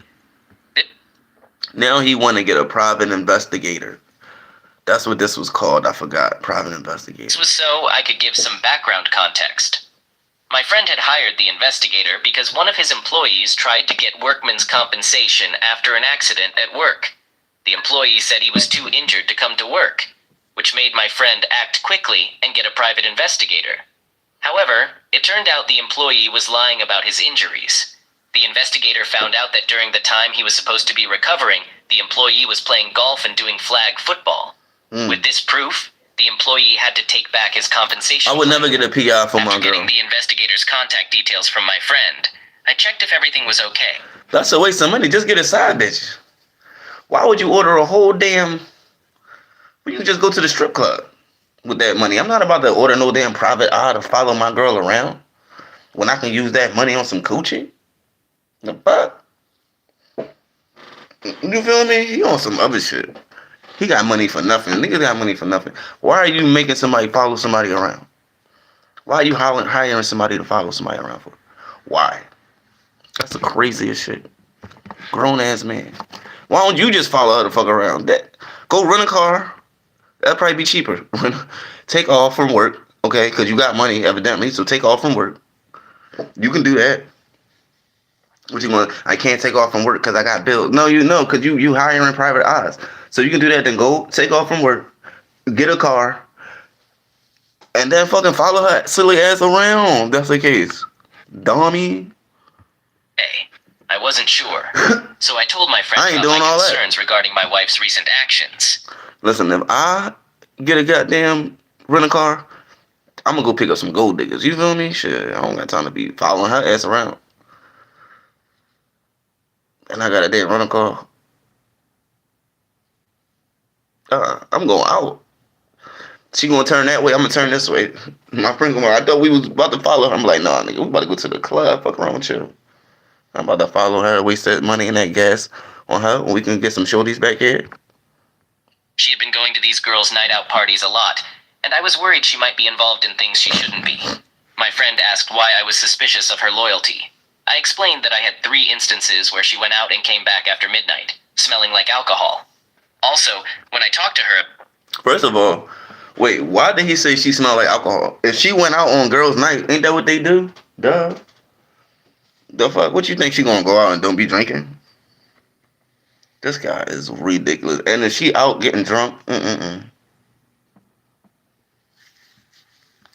Now he want to get a private investigator. That's what this was called. I forgot. Private investigator. This was so I could give some background context. My friend had hired the investigator because one of his employees tried to get workman's compensation after an accident at work. The employee said he was too injured to come to work, which made my friend act quickly and get a private investigator. However, it turned out the employee was lying about his injuries. The investigator found out that during the time he was supposed to be recovering, the employee was playing golf and doing flag football. With this proof, the employee had to take back his compensation. I would never get a PI for my girl. After getting the investigator's contact details from my friend, I checked if everything was okay. That's a waste of money. Just get a side bitch. Why would you order a whole damn... You can just go to the strip club with that money. I'm not about to order no damn private eye to follow my girl around when I can use that money on some coochie. The fuck? You feel me? He on some other shit. He got money for nothing. Niggas got money for nothing. Why are you making somebody follow somebody around? Why are you hiring somebody to follow somebody around for? Why? That's the craziest shit. Grown ass man. Why don't you just follow her the fuck around? Go rent a car. That'd probably be cheaper. Take off from work, okay? Because you got money, evidently. So take off from work. You can do that. What you want? I can't take off from work because I got bills. No, you know, because you hiring private eyes. So you can do that. Then go take off from work, get a car, and then fucking follow her silly ass around. That's the case. Dummy. Hey, I wasn't sure. So I told my friend I ain't about doing my all that. concerns regarding my wife's recent actions. Listen, if I get a goddamn rent a car, I'm gonna go pick up some gold diggers. You feel me? Shit, I don't got time to be following her ass around. And I got a damn rent a car. I'm going out. She gonna turn that way, I'm gonna turn this way. My friend going, I thought we was about to follow her. I'm like, nah, nigga, we about to go to the club. Fuck around with you. I'm about to follow her, waste that money and that gas on her when we can get some shorties back here. She had been going to these girls' night out parties a lot, and I was worried she might be involved in things she shouldn't be. My friend asked why I was suspicious of her loyalty. I explained that I had 3 instances where she went out and came back after midnight, smelling like alcohol. Also, when I talked to her... First of all, wait, why did he say she smelled like alcohol? If she went out on girls' night, ain't that what they do? Duh. The fuck? What you think she gonna go out and don't be drinking? This guy is ridiculous. And if she out getting drunk,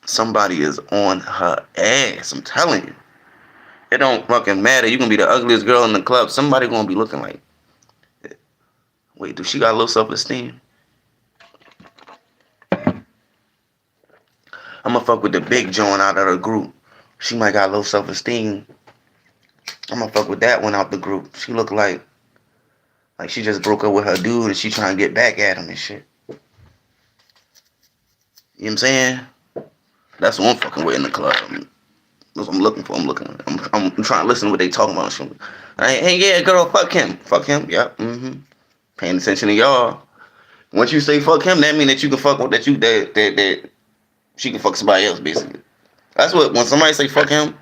somebody is on her ass. I'm telling you. It don't fucking matter. You can be the ugliest girl in the club. Somebody gonna be looking like... Wait, do she got low self-esteem? I'm gonna fuck with the big joint out of the group. She might got low self-esteem. I'm gonna fuck with that one out the group. She look like she just broke up with her dude and she trying to get back at him and shit. You know what I'm saying? That's what I'm fucking with in the club. That's what I'm looking for. I'm trying to listen to what they talking about. Hey, yeah, girl, fuck him. Fuck him. Yep. Paying attention to y'all. Once you say fuck him, that mean that you can fuck with that she can fuck somebody else, basically. That's what, when somebody say fuck him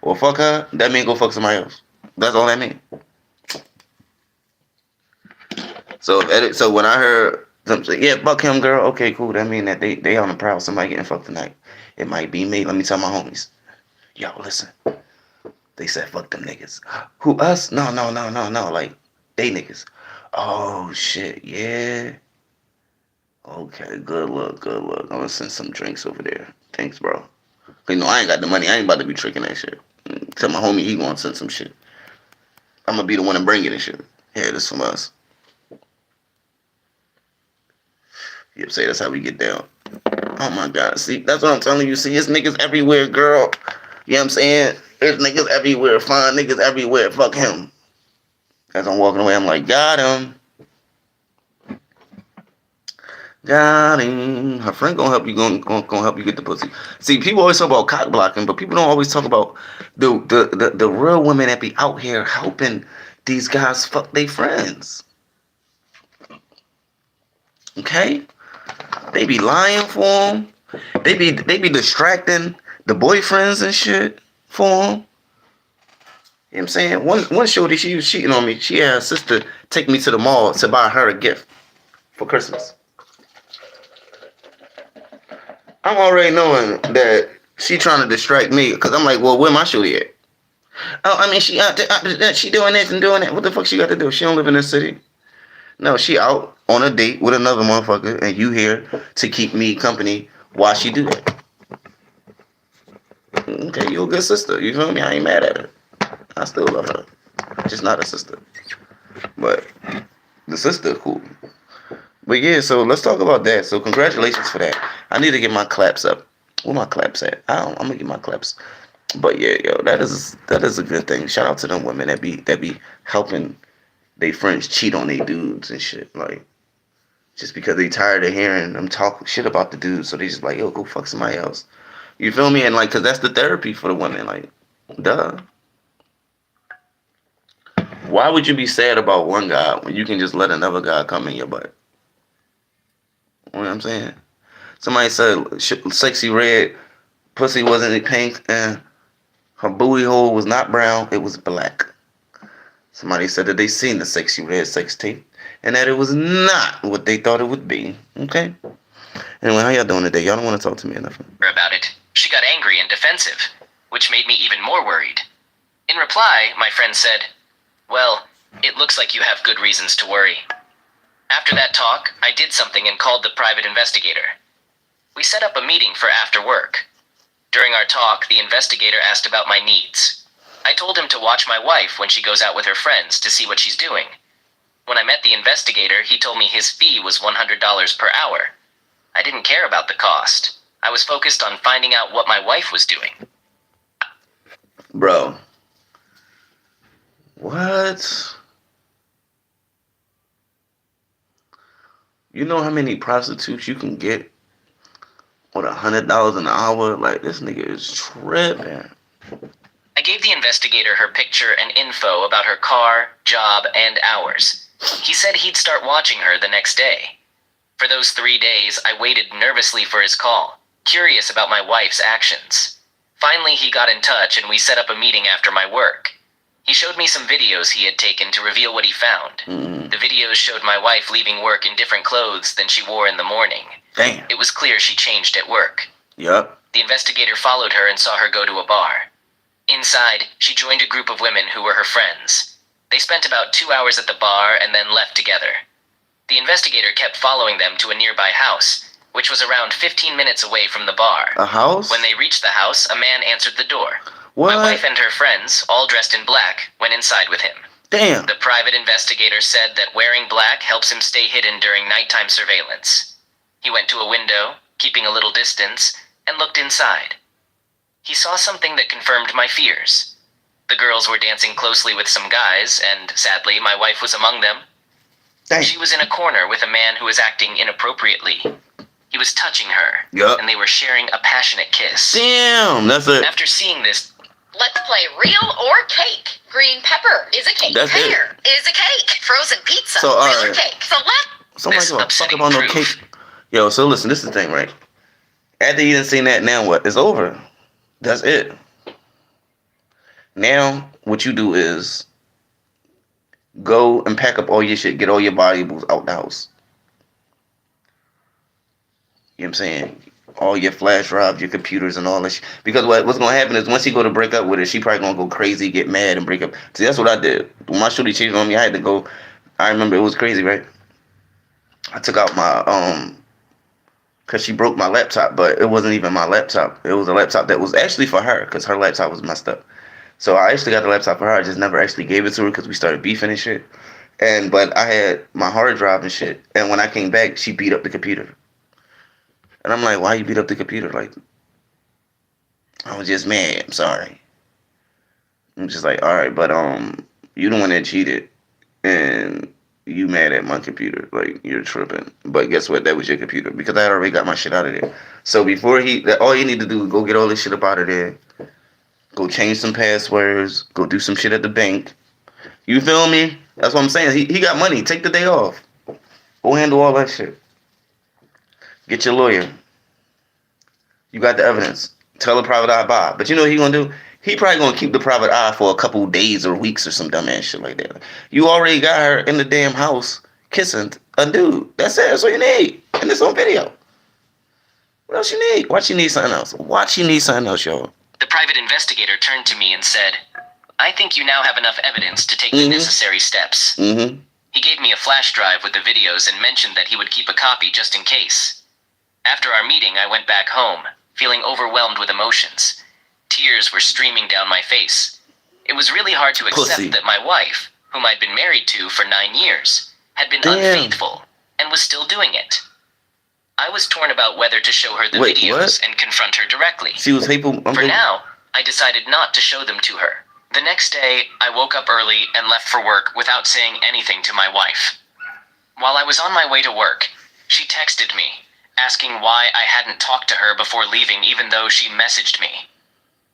or fuck her, that mean go fuck somebody else. That's all that mean. So when I heard them say, yeah, fuck him, girl, okay, cool, that mean that they on the prowl, somebody getting fucked tonight. It might be me. Let me tell my homies. Yo, listen. They said fuck them niggas. Who, us? No. Like, they niggas. Oh, shit, yeah. Okay, good luck. I'm gonna send some drinks over there. Thanks, bro. You know, I ain't got the money. I ain't about to be tricking that shit. Tell my homie he gonna send some shit. I'm gonna be the one to bring it and shit. Yeah, this from us. Yep, say that's how we get down. Oh my God, see, that's what I'm telling you. See, it's niggas everywhere, girl. You know what I'm saying? There's niggas everywhere. Fine niggas everywhere. Fuck him. As I'm walking away, I'm like, got him. Got him. Her friend gonna help you. Gonna help you get the pussy. See, people always talk about cock blocking, but people don't always talk about the real women that be out here helping these guys fuck their friends. Okay, they be lying for them. They be distracting the boyfriends and shit for them. You know what I'm saying? One shorty, she was cheating on me. She had her sister take me to the mall to buy her a gift for Christmas. I'm already knowing that she trying to distract me because I'm like, well, where my shorty at? Oh, I mean, she out there, she doing this and doing that. What the fuck she got to do? She don't live in this city. No, she out on a date with another motherfucker, and you here to keep me company while she do that. Okay, you a good sister. You feel me? I ain't mad at her. I still love her. Just not a sister. But the sister cool. But yeah, so let's talk about that. So congratulations for that. I need to get my claps up. Where my claps at? I'm gonna get my claps. But yeah, yo, that is a good thing. Shout out to them women that be helping they friends cheat on they dudes and shit. Like, just because they tired of hearing them talk shit about the dudes, so they just like, yo, go fuck somebody else. You feel me? And like, cause that's the therapy for the women. Like, duh. Why would you be sad about one guy when you can just let another guy come in your butt? You know what I'm saying? Somebody said sexy red pussy wasn't pink and her booty hole was not brown, it was black. Somebody said that they seen the sexy red sex tape and that it was not what they thought it would be. Okay? Anyway, how y'all doing today? Y'all don't want to talk to me enough. About it, she got angry and defensive, which made me even more worried. In reply, my friend said, well, it looks like you have good reasons to worry. After that talk, I did something and called the private investigator. We set up a meeting for after work. During our talk, the investigator asked about my needs. I told him to watch my wife when she goes out with her friends to see what she's doing. When I met the investigator, he told me his fee was $100 per hour. I didn't care about the cost. I was focused on finding out what my wife was doing. Bro. What? You know how many prostitutes you can get with $100 an hour? Like, this nigga is tripping. I gave the investigator her picture and info about her car, job, and hours. He said he'd start watching her the next day. For those 3 days, I waited nervously for his call, curious about my wife's actions. Finally, he got in touch and we set up a meeting after my work. He showed me some videos he had taken to reveal what he found. The videos showed my wife leaving work in different clothes than she wore in the morning. Damn. It was clear she changed at work. Yup. The investigator followed her and saw her go to a bar. Inside, she joined a group of women who were her friends. They spent about 2 hours at the bar and then left together. The investigator kept following them to a nearby house, which was around 15 minutes away from the bar. A house? When they reached the house, a man answered the door. What? My wife and her friends, all dressed in black, went inside with him. Damn. The private investigator said that wearing black helps him stay hidden during nighttime surveillance. He went to a window, keeping a little distance, and looked inside. He saw something that confirmed my fears. The girls were dancing closely with some guys, and sadly, my wife was among them. Damn. She was in a corner with a man who was acting inappropriately. He was touching her, Yup. and they were sharing a passionate kiss. Damn, that's it. After seeing this, Let's play real or cake. Green pepper is a cake. That's it. Pear is a cake. Frozen pizza So, is alright. a cake. So let Somebody This give a fuck upsetting about no proof. cake. Yo, so listen, this is the thing, right? After you done seen that, now what? It's over. That's it. Now, what you do is go and pack up all your shit, get all your valuables out the house. You know what I'm saying? All your flash drives, your computers, and all that shit. Because what's going to happen is once you go to break up with her, she probably going to go crazy, get mad, and break up. See, that's what I did. When my shorty cheated on me, I had to go. I remember it was crazy, right? I took out my, because she broke my laptop, but it wasn't even my laptop. It was a laptop that was actually for her, because her laptop was messed up. So I actually got the laptop for her. I just never actually gave it to her because we started beefing and shit. But I had my hard drive and shit. And when I came back, she beat up the computer. And I'm like, why you beat up the computer? Like, I was just mad. I'm sorry. I'm just like, all right, but you the one that cheated. and you mad at my computer. Like, you're tripping. But guess what? That was your computer. Because I had already got my shit out of there. So before all you need to do is go get all this shit up out of there. Go change some passwords. Go do some shit at the bank. You feel me? That's what I'm saying. He got money. Take the day off. Go handle all that shit. Get your lawyer. You got the evidence. Tell the private eye bye. But you know what he gonna do? He probably gonna keep the private eye for a couple days or weeks or some dumb ass shit like that. You already got her in the damn house kissing a dude. That's it. That's all you need. And it's on video. What else you need? Watch, you need something else. Watch, you need something else, y'all. The private investigator turned to me and said, I think you now have enough evidence to take the necessary steps. Mm-hmm. He gave me a flash drive with the videos and mentioned that he would keep a copy just in case. After our meeting, I went back home, feeling overwhelmed with emotions. Tears were streaming down my face. It was really hard to accept that my wife, whom I'd been married to for 9 years, had been unfaithful and was still doing it. I was torn about whether to show her the videos and confront her directly. She was hateful. For now, I decided not to show them to her. The next day, I woke up early and left for work without saying anything to my wife. While I was on my way to work, she texted me, asking why I hadn't talked to her before leaving even though she messaged me.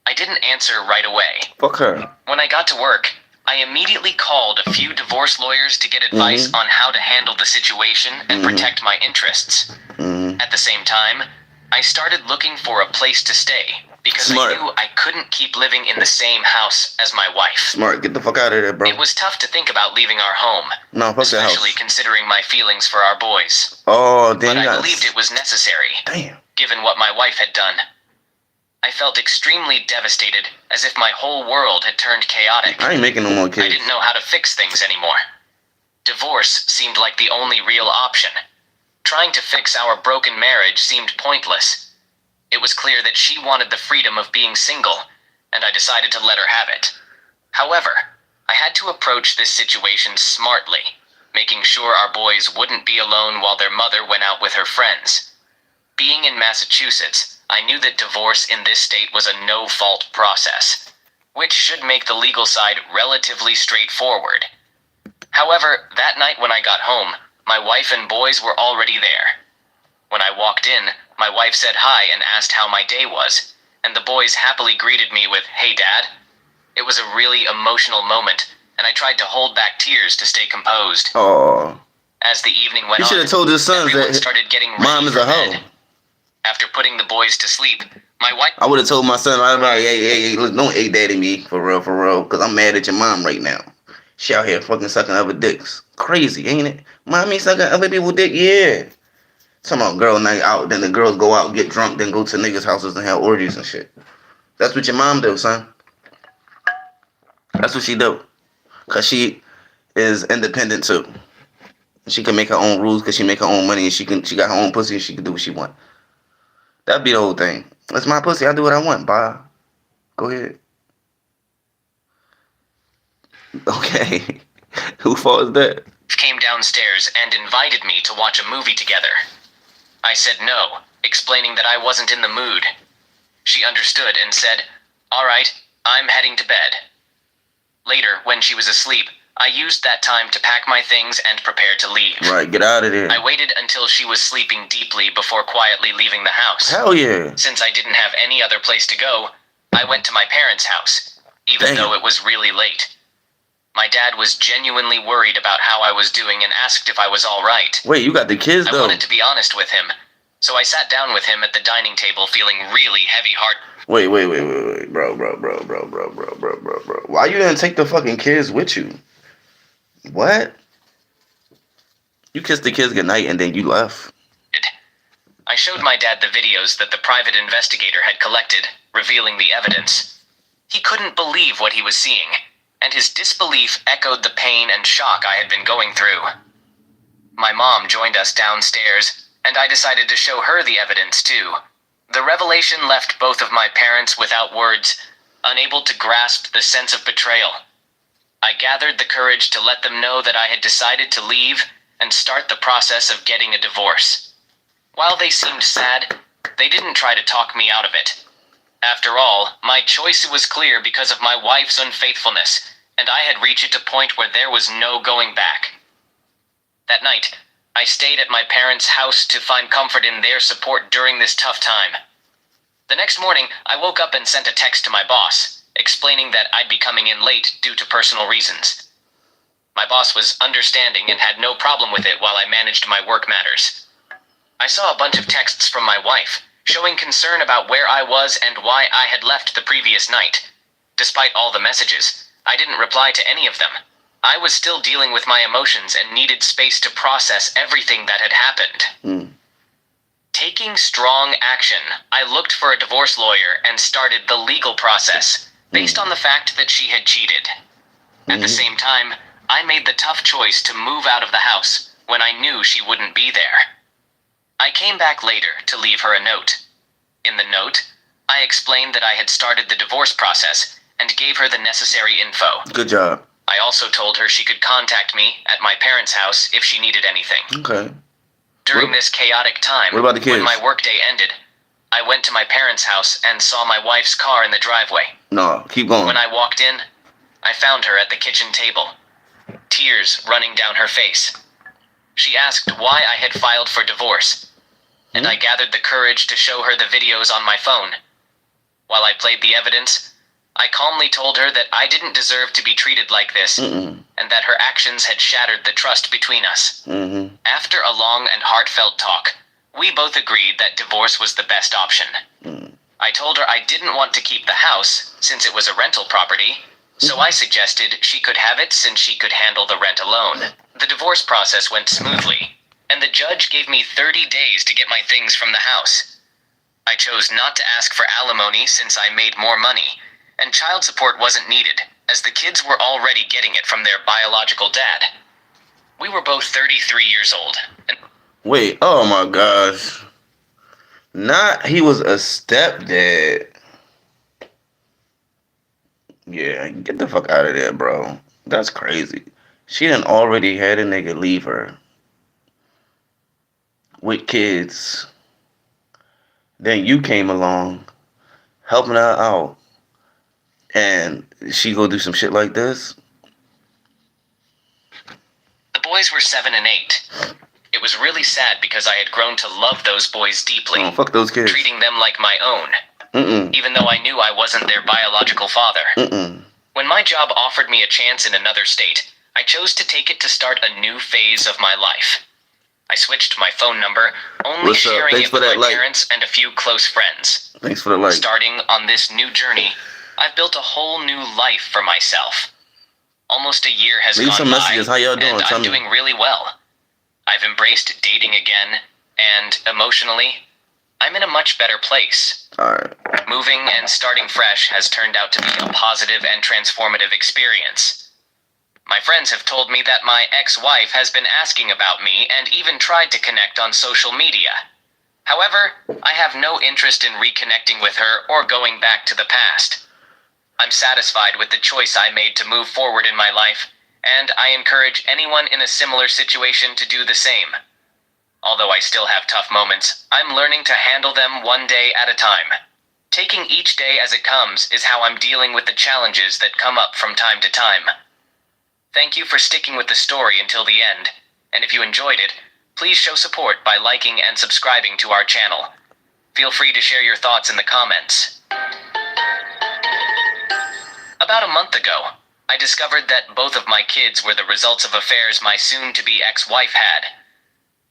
I didn't answer right away. Fuck her. When I got to work, I immediately called a few divorce lawyers to get advice on how to handle the situation and protect my interests. At the same time, I started looking for a place to stay because I knew I couldn't keep living in the same house as my wife. Smart. Get the fuck out of there, bro. It was tough to think about leaving our home, no, fuck that house. especially considering my feelings for our boys. Oh, damn. But I believed it was necessary, given what my wife had done. I felt extremely devastated, as if my whole world had turned chaotic. I ain't making no more kids. I didn't know how to fix things anymore. Divorce seemed like the only real option. Trying to fix our broken marriage seemed pointless. It was clear that she wanted the freedom of being single, and I decided to let her have it. However, I had to approach this situation smartly, making sure our boys wouldn't be alone while their mother went out with her friends. Being in Massachusetts, I knew that divorce in this state was a no-fault process, which should make the legal side relatively straightforward. However, that night when I got home, my wife and boys were already there. When I walked in, my wife said hi and asked how my day was, and the boys happily greeted me with, "Hey, Dad." It was a really emotional moment, and I tried to hold back tears to stay composed. Oh. As the evening went on, you should have told his sons that started getting mom is a hoe. After putting the boys to sleep, my wife... I would have told my son, hey, look, don't hey daddy me, for real, because I'm mad at your mom right now. She out here fucking sucking other dicks. Crazy, ain't it? Mommy sucking other people's dick? Yeah. Talking about girl night out, then the girls go out, get drunk, then go to niggas' houses and have orgies and shit. That's what your mom do, son. That's what she do. Because she is independent, too. She can make her own rules because she make her own money and she got her own pussy and she can do what she want. That'd be the whole thing. That's my pussy. I do what I want. Bye. Go ahead. Okay. Who fault is that? Came downstairs and invited me to watch a movie together. I said no, explaining that I wasn't in the mood. She understood and said, "All right, I'm heading to bed." Later, when she was asleep, I used that time to pack my things and prepare to leave. Right, get out of there. I waited until she was sleeping deeply before quietly leaving the house. Hell yeah. Since I didn't have any other place to go, I went to my parents' house, even though it was really late. My dad was genuinely worried about how I was doing and asked if I was all right. Wait, you got the kids, though? I wanted to be honest with him, so I sat down with him at the dining table feeling really heavy-hearted. Wait, bro. Why you didn't take the fucking kids with you? What? You kissed the kids goodnight and then you left. I showed my dad the videos that the private investigator had collected, revealing the evidence. He couldn't believe what he was seeing, and his disbelief echoed the pain and shock I had been going through. My mom joined us downstairs, and I decided to show her the evidence too. The revelation left both of my parents without words, unable to grasp the sense of betrayal. I gathered the courage to let them know that I had decided to leave and start the process of getting a divorce. While they seemed sad, they didn't try to talk me out of it. After all, my choice was clear because of my wife's unfaithfulness, and I had reached a point where there was no going back. That night, I stayed at my parents' house to find comfort in their support during this tough time. The next morning, I woke up and sent a text to my boss, explaining that I'd be coming in late due to personal reasons. My boss was understanding and had no problem with it while I managed my work matters. I saw a bunch of texts from my wife, showing concern about where I was and why I had left the previous night. Despite all the messages, I didn't reply to any of them. I was still dealing with my emotions and needed space to process everything that had happened. Taking strong action, I looked for a divorce lawyer and started the legal process, based on the fact that she had cheated. At the same time, I made the tough choice to move out of the house when I knew she wouldn't be there. I came back later to leave her a note. In the note, I explained that I had started the divorce process and gave her the necessary info. Good job. I also told her she could contact me at my parents' house if she needed anything. Okay. During this chaotic time, what about the kids? when my workday ended, I went to my parents' house and saw my wife's car in the driveway. No, keep going. When I walked in, I found her at the kitchen table, tears running down her face. She asked why I had filed for divorce, and I gathered the courage to show her the videos on my phone. While I played the evidence, I calmly told her that I didn't deserve to be treated like this, and that her actions had shattered the trust between us. After a long and heartfelt talk, we both agreed that divorce was the best option. I told her I didn't want to keep the house, since it was a rental property, so I suggested she could have it since she could handle the rent alone. The divorce process went smoothly, and the judge gave me 30 days to get my things from the house. I chose not to ask for alimony since I made more money, and child support wasn't needed, as the kids were already getting it from their biological dad. We were both 33 years old. And wait, oh my gosh. Not he was a stepdad. Yeah, get the fuck out of there, bro. That's crazy. She done already had a nigga leave her with kids. Then you came along, helping her out. And she go do some shit like this? the boys were 7 and 8. It was really sad because I had grown to love those boys deeply. Oh, fuck those kids. Treating them like my own. Even though I knew I wasn't their biological father. When my job offered me a chance in another state, I chose to take it to start a new phase of my life. I switched my phone number, only sharing it with my parents and a few close friends. Thanks for the like. Starting on this new journey, I've built a whole new life for myself. Almost a year has Leave some gone messages. by, How y'all doing? and Tell I'm me. doing really well. I've embraced dating again, and emotionally, I'm in a much better place. Alright. Moving and starting fresh has turned out to be a positive and transformative experience. My friends have told me that my ex-wife has been asking about me and even tried to connect on social media. However, I have no interest in reconnecting with her or going back to the past. I'm satisfied with the choice I made to move forward in my life, and I encourage anyone in a similar situation to do the same. Although I still have tough moments, I'm learning to handle them one day at a time. Taking each day as it comes is how I'm dealing with the challenges that come up from time to time. Thank you for sticking with the story until the end, and if you enjoyed it, please show support by liking and subscribing to our channel. Feel free to share your thoughts in the comments. About a month ago, I discovered that both of my kids were the results of affairs my soon-to-be ex-wife had.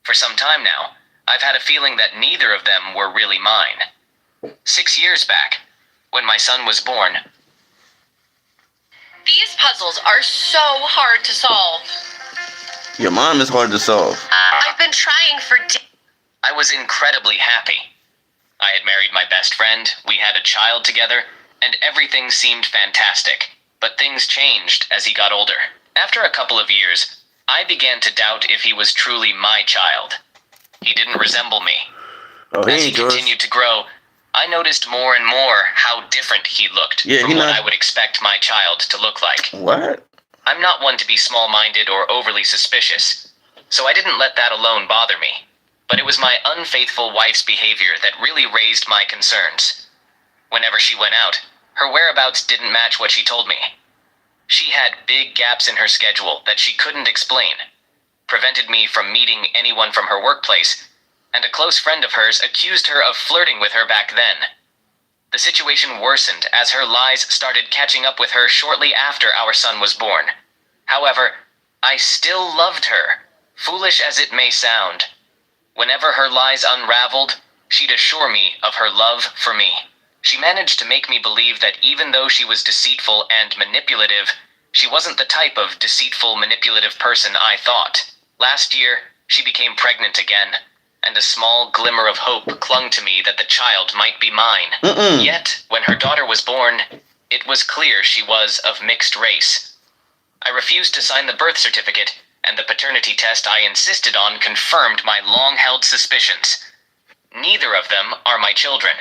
For some time now, I've had a feeling that neither of them were really mine. 6 years back, when my son was born, These puzzles are so hard to solve. Your mom is hard to solve. I've been trying for I was incredibly happy. I had married my best friend, we had a child together, and everything seemed fantastic. But things changed as he got older. After a couple of years, I began to doubt if he was truly my child. He didn't resemble me. Oh, As he continued to grow, I noticed more and more how different he looked from what I would expect my child to look like. What? I'm not one to be small-minded or overly suspicious, so I didn't let that alone bother me. But it was my unfaithful wife's behavior that really raised my concerns. Whenever she went out, her whereabouts didn't match what she told me. She had big gaps in her schedule that she couldn't explain, prevented me from meeting anyone from her workplace, and a close friend of hers accused her of flirting with her back then. The situation worsened as her lies started catching up with her shortly after our son was born. However, I still loved her, foolish as it may sound. Whenever her lies unraveled, she'd assure me of her love for me. She managed to make me believe that even though she was deceitful and manipulative, she wasn't the type of deceitful, manipulative person I thought. Last year, she became pregnant again, and a small glimmer of hope clung to me that the child might be mine. Yet, when her daughter was born, it was clear she was of mixed race. I refused to sign the birth certificate, and the paternity test I insisted on confirmed my long-held suspicions. Neither of them are my children.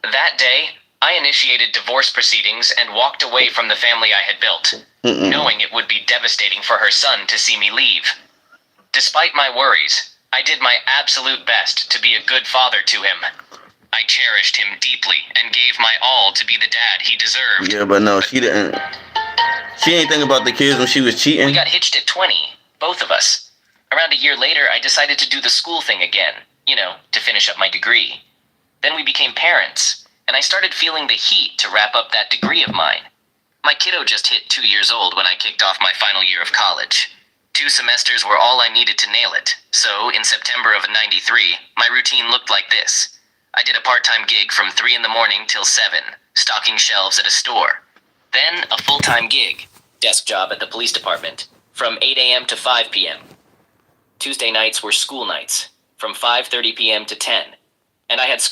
That day, I initiated divorce proceedings and walked away from the family I had built, knowing it would be devastating for her son to see me leave. Despite my worries, I did my absolute best to be a good father to him. I cherished him deeply and gave my all to be the dad he deserved. Yeah, but no, she didn't. She ain't think about the kids when she was cheating. We got hitched at 20, both of us. Around a year later, I decided to do the school thing again, to finish up my degree. Then we became parents, and I started feeling the heat to wrap up that degree of mine. My kiddo just hit 2 years old when I kicked off my final year of college. 2 semesters were all I needed to nail it, so in September of '93, my routine looked like this. I did a part-time gig from 3 in the morning till 7, stocking shelves at a store. Then a full-time gig, desk job at the police department, from 8 a.m. to 5 p.m. Tuesday nights were school nights, from 5:30 p.m. to 10, and I had school